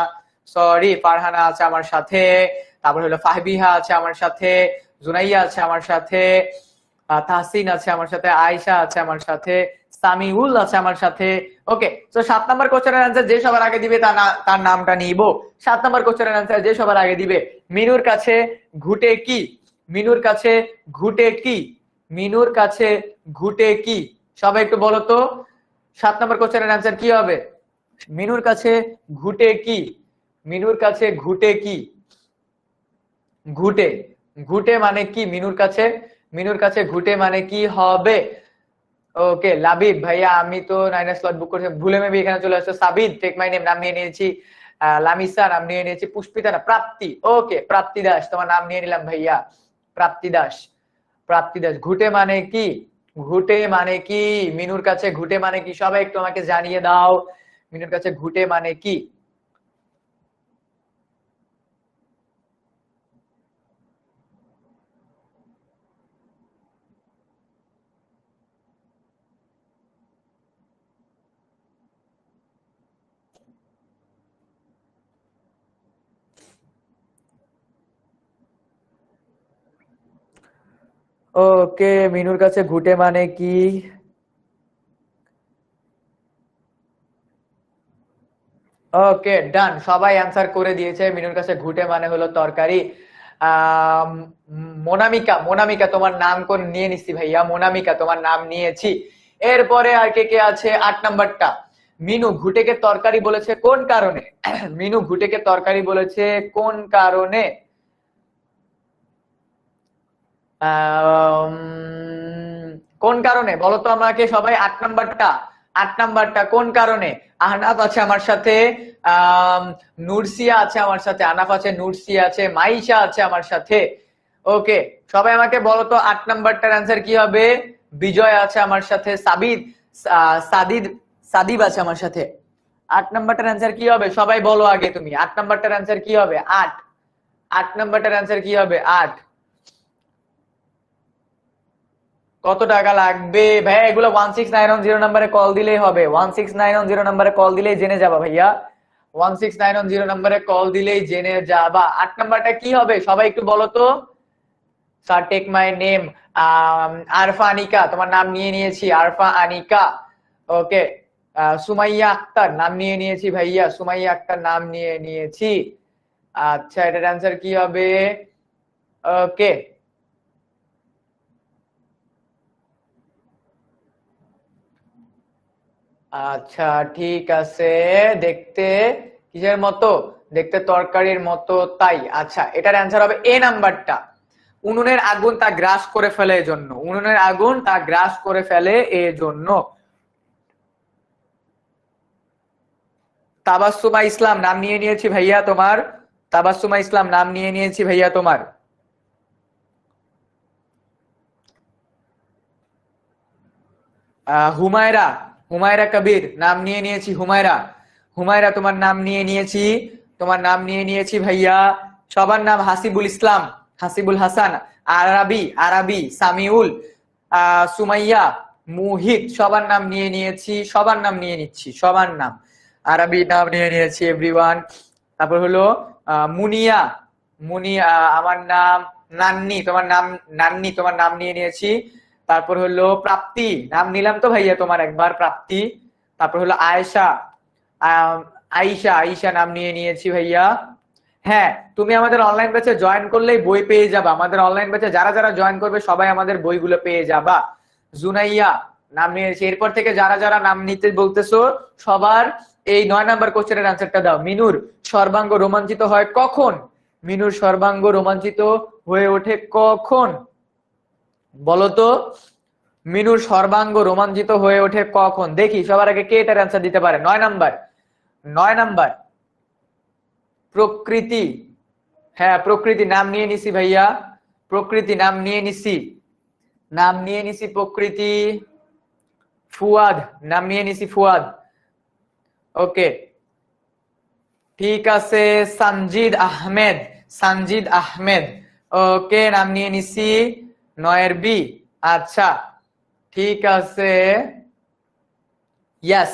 সরি। ফারহানা আছে আমার সাথে, তারপর হলো ফাহবিহা আছে আমার সাথে, জুনাইয়া আছে আমার সাথে, তাহসিন আছে আমার সাথে, আয়েশা আছে আমার সাথে, সামিউল আছে আমার সাথে। ওকে, তো 7 নাম্বার কোশ্চেনের অ্যান্সার যে সবার আগে দিবে তার নামটা নিব। 7 নাম্বার কোশ্চেনের অ্যান্সার যে সবার আগে দিবে। মিনুর কাছে ঘুটে কি? মিনুর কাছে ঘুটে কি? মিনুর কাছে ঘুটে কি? সবাই একটু বলো তো, 7 নাম্বার কোশ্চেনের অ্যান্সার কি হবে? মিনুর কাছে ঘুটে কি? মিনুর কাছে ঘুটে কি? ঘুটে, ঘুটে মানে কি মিনুর কাছে? মিনুর কাছে ঘুটে মানে কি হবে? ওকে লাবিব ভাইয়া, আমি তো 9 স্লট বুক করছি, ভুলে মেবি এখানে চলে আসছে। সাবিদ, টেক মাই নেম নাম নিয়ে নিয়েছি। লামিসা নাম নিয়ে নিয়েছি। পুষ্পিতা না, প্রাপ্তি। ওকে, প্রাপ্তি দাস তোমার নাম নিয়ে নিলাম ভাইয়া। প্রাপ্তি দাস, প্রাপ্তি দাস। ঘুটে মানে কি? ঘুটে মানে কি? মিনুর কাছে ঘুটে মানে কি? সবাই একটু আমাকে জানিয়ে দাও, মিনুর কাছে ঘুটে মানে কি? ওকে, মিনুর কাছে ঘুটে মানে কি? ওকে ডান, সবাই অ্যান্সার করে দিয়েছে। মিনুর কাছে ঘুটে মানে হলো তরকারি। আম, মোনামিকা, মোনামিকা তোমার নাম কোন নিয়ে নিছি ভাইয়া। মোনামিকা তোমার নাম নিয়েছি। এরপরে আর কে কে আছে? 8 নাম্বারটা, মিনু ঘুটেকে তরকারি বলেছে কোন কারণে? মিনু ঘুটেকে তরকারি বলেছে কোন কারণে? আম, কোন কারণে বলো তো আমাকে সবাই। 8 নাম্বারটা, 8 নাম্বারটা কোন কারণে? আহনাফ আছে আমার সাথে, আম, নুরসিয়া আছে আমার সাথে, আনাফ আছে, নুরসিয়া আছে, মাইশা আছে আমার সাথে। ওকে, সবাই আমাকে বলো তো 8 নাম্বারটার অ্যান্সার কি হবে? বিজয় আছে আমার সাথে, সাবিদ, সাদিদ, সাদিব আছে আমার সাথে। 8 নাম্বারটার অ্যান্সার কি হবে? সবাই বলো আগে তুমি, 8 নাম্বারটার অ্যান্সার কি হবে? 8। 8 নাম্বারটার অ্যান্সার কি হবে? 8। কত টাকা লাগবে ভাইয়া? এগুলো 16910 নাম্বারে কল দিলেই হবে। 16910 নাম্বারে কল দিলেই জেনে যাবা ভাইয়া। 16910 নাম্বারে কল দিলেই জেনে যাবা। 8 নাম্বারটা কি হবে সবাই একটু বলো তো। Sir take my name, Arfa Anika তোমার নাম নিয়ে নিয়েছি। আরফা আনিকা। ওকে, সুমাইয়া আক্তার নাম নিয়ে নিয়েছি ভাইয়া। সুমাইয়া আক্তার নাম নিয়ে নিয়েছি। আচ্ছা, এটার অ্যান্সার কি হবে? ওকে, আচ্ছা ঠিক আছে। দেখতে কিসের মতো? দেখতে তরকারির মতো তাই। আচ্ছা, এটার অ্যান্সার হবে এ নাম্বারটা। উনুনের আগুন তা গ্রাস করে ফেলে এজন্য, উনুনের আগুন তা গ্রাস করে ফেলে এজন্য। তাবাসসুমা ইসলাম নাম নিয়ে নিয়েছি ভাইয়া তোমার, তাবাসসুমা ইসলাম নাম নিয়ে নিয়েছি ভাইয়া তোমার। হুমায়রা, হুমায়রা কবির নাম নিয়ে নিয়েছি, হুমায়রা, হুমায়রা তোমার নাম নিয়ে নিয়েছি, তোমার নাম নিয়ে নিয়েছি ভাইয়া। সবার নাম হাসিবুল ইসলাম, হাসিবুল হাসান, আরাবি, আরাবি, সামিউল, সুমাইয়া, মুহিত, সবার নাম নিয়ে নিয়েছি, সবার নাম নিয়ে নিচ্ছি, সবার নাম। আরাবি নাম নিয়ে নিয়েছি এভরিওয়ান। তারপর হলো মুনিয়া, মুনিয়া আমার নাম, নান্নি তোমার নাম, নান্নি তোমার নাম নিয়ে নিয়েছি। তারপর হলো প্রাপ্তি নাম নিলাম তো ভাইয়া তোমার একবার, প্রাপ্তি। তারপর হলো আয়েশা, আয়েশা, আয়েশা নাম নিয়ে নিয়েছি ভাইয়া। হ্যাঁ, তুমি আমাদের অনলাইন ব্যাচে জয়েন করলেই বই পেয়ে যাবা, আমাদের অনলাইন ব্যাচে যারা যারা জয়েন করবে সবাই আমাদের বইগুলো পেয়ে যাবা। জুনাইয়া নাম নিয়েছি। এরপর থেকে যারা যারা নাম নিতে বলতেছো সবার এই 9 নাম্বার কোশ্চেনের অ্যান্সারটা দাও। মিনুর সর্বাঙ্গ রোমাঞ্চিত হয় কখন? মিনুর সর্বাঙ্গ রোমাঞ্চিত হয়ে ওঠে কখন? বলতো, মিনুর সর্বাঙ্গ রোমাঞ্চিত হয়ে ওঠে কখন? দেখি সবার আগে কে এটার অ্যান্সার দিতে পারে। 9 নাম্বার, 9 নাম্বার প্রকৃতি। হ্যাঁ, প্রকৃতি নাম নিয়ে নিছি ভাইয়া, প্রকৃতি নাম নিয়ে নিছি, নাম নিয়ে নিছি প্রকৃতি। ফুয়াদ নাম নিয়ে নিছি, ফুয়াদ। ওকে, ঠিক আছে। সানজিদ আহমেদ, সানজিদ আহমেদ, ওকে নাম নিয়ে নিছি 9 বি। আচ্ছা, ঠিক আছে, yes,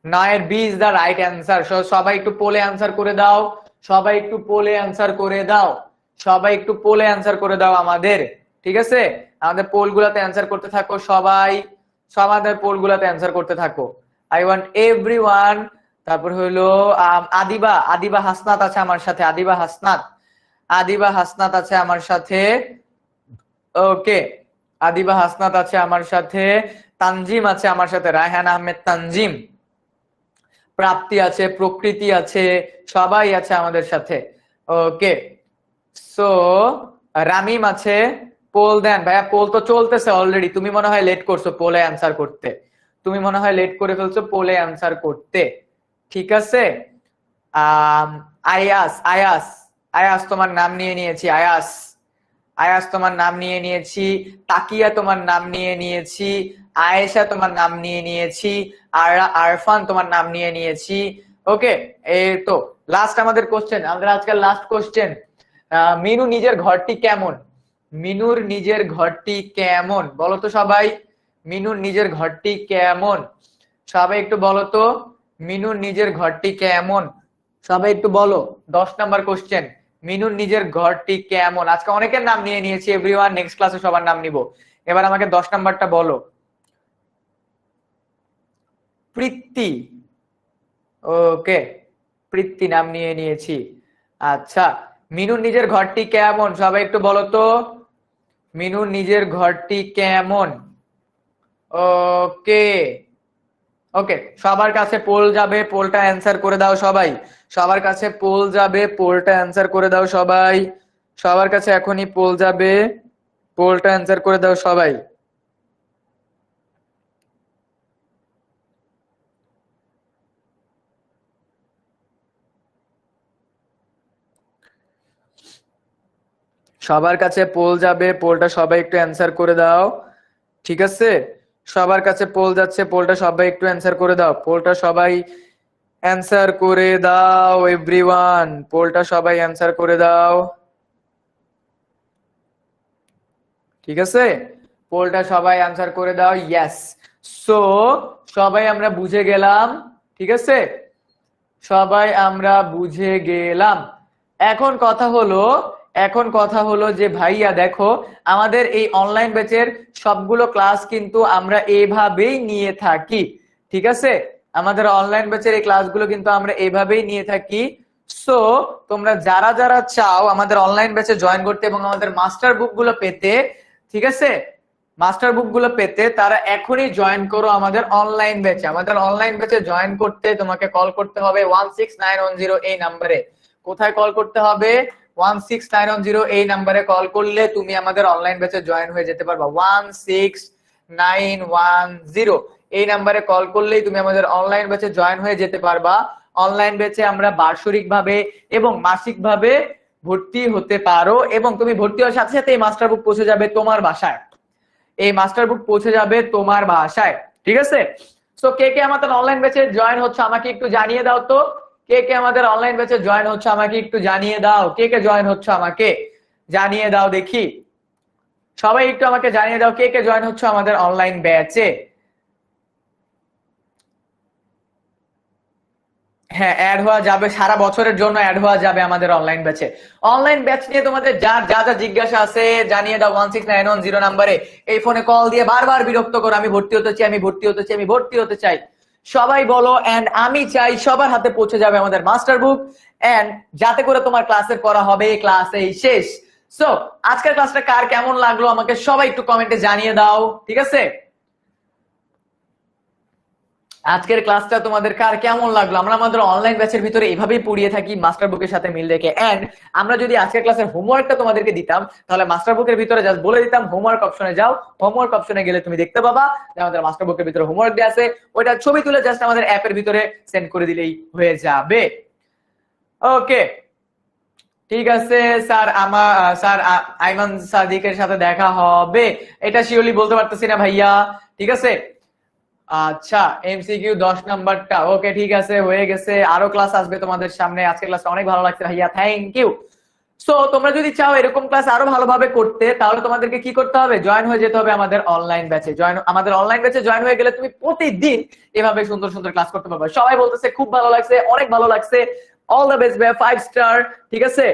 9 B is the right answer. সবাই একটু পোলে অ্যান্সার করে দাও, সবাই একটু পোলে অ্যান্সার করে দাও, সবাই একটু পোলে অ্যান্সার করে দাও আমাদের। ঠিক আছে, আমাদের পোল গুলাতে অ্যান্সার করতে থাকো সবাই, সবাদের পোল গুলাতে অ্যান্সার করতে থাকো। I want everyone. তারপর হলো আদিবা, আদিবা হাসনাত আছে আমার সাথে, আদিবা হাসনাত, আদিবা হাসনাত আছে আমার সাথে। ওকে, আদিবা হাসনাত আছে আমার সাথে, তানজিম আছে আমার সাথে, রায়হান আহমেদ তানজিম, প্রাপ্তি আছে, প্রকৃতি আছে, সবাই আছে আমাদের সাথে। ওকে, সো রামিম আছে। পোল দেন ভাইয়া, পোল তো চলতেছে অলরেডি, তুমি মনে হয় লেট করছো পোলে অ্যান্সার করতে, তুমি মনে হয় লেট করে ফেলছো পোলে অ্যান্সার করতে। ঠিক আছে, আয়াস, আয়াস, আয়াস তোমার নাম নিয়ে নিয়েছি, আয়াস, আয়াস তোমার নাম নিয়ে নিয়েছি। তাকিয়া তোমার নাম নিয়ে নিয়েছি। আয়েশা তোমার নাম নিয়ে নিয়েছি। আরফান তোমার নাম নিয়ে নিয়েছি। ওকে, এই তো লাস্ট আমাদের কোশ্চেন, আমাদের আজকের লাস্ট কোশ্চেন। মিনু নিজের ঘরটি কেমন? মিনুর নিজের ঘরটি কেমন বলো তো সবাই, মিনুর নিজের ঘরটি কেমন? সবাই একটু বলো তো, মিনুর নিজের ঘরটি কেমন? সবাই একটু বলো। 10 নাম্বার কোশ্চেন, মিনুর নিজের ঘরটি কেমন? আজকে অনেকের নাম নিয়ে নিয়েছি এভরিওয়ান, নেক্সট ক্লাসে সবার নাম নিব। এবার আমাকে 10 নাম্বারটা বলো। প্রীতি, ওকে, প্রীতি নাম নিয়ে নিয়েছি। আচ্ছা, মিনুর নিজের ঘরটি কেমন? সবাই একটু বলো তো, মিনুর নিজের ঘরটি কেমন? ওকে, ওকে, সবার কাছে পোল যাবে, পোলটা অ্যান্সার করে দাও সবাই, সবার কাছে পোল যাবে, পোলটা অ্যান্সার করে দাও সবাই, সবার কাছে এখনই পোল যাবে, পোলটা অ্যান্সার করে দাও সবাই। সবার কাছে পোল যাবে, পোলটা সবাই একটু অ্যান্সার করে দাও। ঠিক আছে, সবার কাছে পোল যাচ্ছে, পোলটা সবাই একটু অ্যান্সার করে দাও, পোলটা সবাই অ্যান্সার করে দাও এভরিওয়ান, পোলটা সবাই অ্যান্সার করে দাও। ঠিক আছে, পোলটা সবাই অ্যান্সার করে দাও। ইয়েস, সো সবাই আমরা বুঝে গেলাম। ঠিক আছে, সবাই আমরা বুঝে গেলাম। এখন কথা হলো, এখন কথা হলো যে ভাইয়া দেখো, আমাদের এই অনলাইন ব্যাচের সবগুলো ক্লাস কিন্তু আমরা এভাবেই নিয়ে থাকি। ঠিক আছে, আমাদের অনলাইন ব্যাচের এই ক্লাসগুলো কিন্তু আমরা এভাবেই নিয়ে থাকি। সো তোমরা যারা যারা চাও আমাদের অনলাইন ব্যাচে জয়েন করতে এবং আমাদের মাস্টার বুক গুলো পেতে, ঠিক আছে, মাস্টার বুক গুলো পেতে, তারা এখনই জয়েন করো আমাদের অনলাইন ব্যাচে। আমাদের অনলাইন ব্যাচে জয়েন করতে তোমাকে কল করতে হবে 16910 এই নাম্বারে, কোথায় কল করতে হবে? 16910 এই নাম্বারে কল করলে তুমি আমাদের অনলাইন ব্যাচে জয়েন হয়ে যেতে পারবা। 16910 এই নাম্বারে কল করলেই তুমি আমাদের অনলাইন ব্যাচে জয়েন হয়ে যেতে পারবা। অনলাইন ব্যাচে আমরা বার্ষিক ভাবে এবং মাসিক ভাবে ভর্তি হতে পারো, এবং তুমি ভর্তি হওয়ার সাথে সাথে এই মাস্টার বুক পৌঁছে যাবে তোমার বাসায়। এই মাস্টার বুক পৌঁছে যাবে তোমার বাসায়, ঠিক আছে? সো কে কে আমাদের অনলাইন ব্যাচে জয়েন হচ্ছে আমাকে একটু জানিয়ে দাও তো। কে কে আমাদের অনলাইন ব্যাচে জয়েন হচ্ছে আমাকে একটু জানিয়ে দাও। কে কে জয়েন হচ্ছে আমাকে জানিয়ে দাও দেখি। সবাই একটু আমাকে জানিয়ে দাও কে কে জয়েন হচ্ছে আমাদের অনলাইন ব্যাচে। হ্যাঁ, অ্যাড হওয়া যাবে, সারা বছরের জন্য অ্যাড হওয়া যাবে আমাদের অনলাইন ব্যাচে। অনলাইন ব্যাচ নিয়ে তোমাদের যা যা যা জিজ্ঞাসা আছে জানিয়ে দাও 16910 নাম্বারে। এই ফোনে কল দিয়ে বারবার বিরক্ত করো, আমি ভর্তি হতে চাই, আমি ভর্তি হতে চাই, আমি ভর্তি হতে চাই। সবাই বলো, এন্ড আমি চাই সবার হাতে পৌঁছে যাবে আমাদের মাস্টার বুক, এন্ড যাতে করে তোমার ক্লাসের পড়া হবে ক্লাসেই শেষ। সো আজকের ক্লাসটা কার কেমন লাগলো আমাকে সবাই একটু কমেন্টে জানিয়ে দাও, ঠিক আছে? আজকের ক্লাসটা তোমাদের কার কেমন লাগলো? আমরা আমাদের অনলাইন ব্যাচের ভিতরে এইভাবেই পড়িয়ে থাকি মাস্টার বুকের সাথে মিল রেখে। এন্ড আমরা যদি আজকের ক্লাসের হোমওয়ার্কটা তোমাদেরকে দিতাম, তাহলে মাস্টার বুকের ভিতরে জাস্ট বলে দিতাম হোমওয়ার্ক অপশনে যাও। হোমওয়ার্ক অপশনে গেলে তুমি দেখতে পাবা যে আমাদের মাস্টার বুকের ভিতরে হোমওয়ার্ক দেওয়া আছে, ওইটা ছবি তুলে জাস্ট আমাদের অ্যাপের ভিতরে সেন্ড করে দিলেই হয়ে যাবে। ওকে, ঠিক আছে স্যার। স্যার আইমান সাদিকের সাথে দেখা হবে, এটা শিওরলি বলতে পারতেছি না ভাইয়া, ঠিক আছে? আচ্ছা, এমসিকিউ 10 নাম্বারটা ওকে, ঠিক আছে, হয়ে গেছে। আরো ক্লাস আসবে তোমাদের সামনে। আজকের ক্লাসটা অনেক ভালো লাগছে ভাইয়া, থ্যাংক ইউ। সো তোমরা যদি চাও এরকম ক্লাস আরো ভালোভাবে করতে, তাহলে তোমাদেরকে কি করতে হবে? জয়েন হয়ে যেতে হবে আমাদের অনলাইন ব্যাচে। আমাদের অনলাইন ব্যাচে জয়েন হয়ে গেলে তুমি প্রতিদিন এভাবে সুন্দর সুন্দর ক্লাস করতে পারবে। সবাই বলতেছে খুব ভালো লাগছে, অনেক ভালো লাগছে, অল দ্য বেস্ট ভাইয়া, 5 স্টার, ঠিক আছে?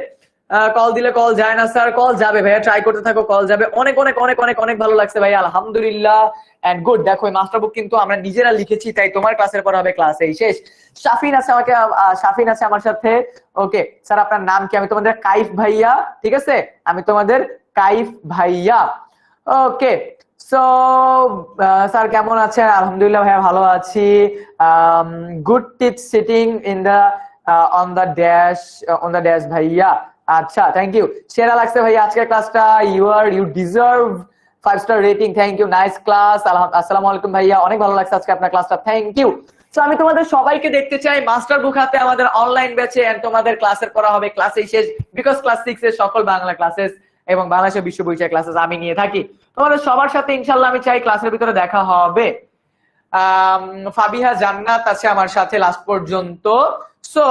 কল দিলে কল যায় না স্যার, কল যাবে ভাইয়া, ট্রাই করতে থাকো, কল যাবে। অনেক অনেক অনেক অনেক অনেক ভালো লাগছে ভাইয়া, আলহামদুলিল্লাহ। এন্ড গুড, দেখো এই মাস্টার বুক কিন্তু আমরা নিজেরা লিখেছি, তাই তোমার ক্লাসের পর হবে ক্লাসেই শেষ। শাফিন আছে আমাকে, শাফিন আছে আমার সাথে। ওকে স্যার, আপনার নাম কি? আমি তোমাদের কাইফ ভাইয়া, ঠিক আছে? আমি তোমাদের কাইফ ভাইয়া। ওকে, সো স্যার কেমন আছেন? আলহামদুলিল্লাহ ভাইয়া, ভালো আছি। Good tips sitting in the on the dash ভাইয়া। আচ্ছা, থ্যাংক ইউ। সেরা লাগছে ভাইয়া আজকের ক্লাসটা, you deserve 5 star rating, thank you, nice class. আসসালামু আলাইকুম ভাইয়া, অনেক ভালো লাগছে আজকে আপনার ক্লাসটা, থ্যাংক ইউ। সো আমি তোমাদের সবাইকে দেখতে চাই মাস্টার বুক হাতে আমাদের অনলাইন ব্যাচে, এন্ড তোমাদের ক্লাসের পড়া হবে ক্লাসেই শেষ, বিকজ ক্লাস 6 এর সকল বাংলা ক্লাসেস এবং বাংলাদেশের বিশ্ব পরিচয় ক্লাসেস আমি নিয়ে থাকি। তোমাদের সবার সাথে ইনশাআল্লাহ আমি চাই ক্লাসের ভিতরে দেখা হবে। ফাবিহা জান্নাত আছে আমার সাথে লাস্ট পর্যন্ত। সো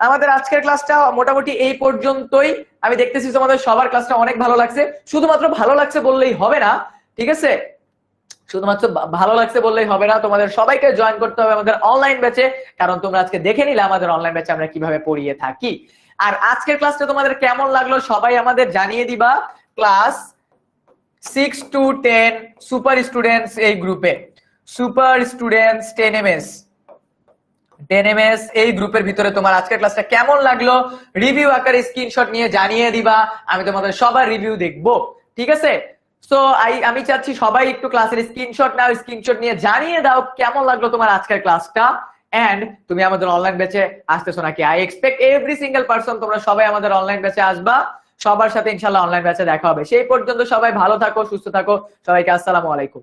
আমাদের আজকের ক্লাসটা মোটামুটি এই পর্যন্তই। আমি দেখতেছি তোমাদের সবার ক্লাসটা অনেক ভালো লাগছে। শুধুমাত্র ভালো লাগছে বললেই হবে না, ঠিক আছে? শুধুমাত্র ভালো লাগছে বললেই হবে না, তোমাদের সবাইকে জয়েন করতে হবে আমাদের অনলাইন ব্যাচে, কারণ তোমরা আজকে দেখে নিলে আমাদের অনলাইন ব্যাচে আমরা কিভাবে পড়িয়ে থাকি। আর আজকের ক্লাসটা তোমাদের কেমন লাগলো সবাই আমাদের জানিয়ে দিবা। ক্লাস 6 to 10 সুপার স্টুডেন্টস এই গ্রুপে, সুপার স্টুডেন্টস 10ms এই গ্রুপের ভিতরে তোমার আজকের ক্লাসটা কেমন লাগলো রিভিউ আকারে স্ক্রিনশট নিয়ে জানিয়ে দিবা। আমি তোমাদের সবার রিভিউ দেখবো, ঠিক আছে? সো আমি চাচ্ছি সবাই একটু ক্লাসের স্ক্রিনশট নাও, স্ক্রিনশট নিয়ে জানিয়ে দাও কেমন লাগলো তোমার আজকের ক্লাসটা, এন্ড তুমি আমাদের অনলাইন ব্যাচে আসতেছো নাকি। I expect every single person তোমরা সবাই আমাদের অনলাইন ব্যাচে আসবা। সবার সাথে ইনশাআল্লাহ অনলাইন ব্যাচে দেখা হবে। সেই পর্যন্ত সবাই ভালো থাকো, সুস্থ থাকো। সবাইকে আসসালামু আলাইকুম।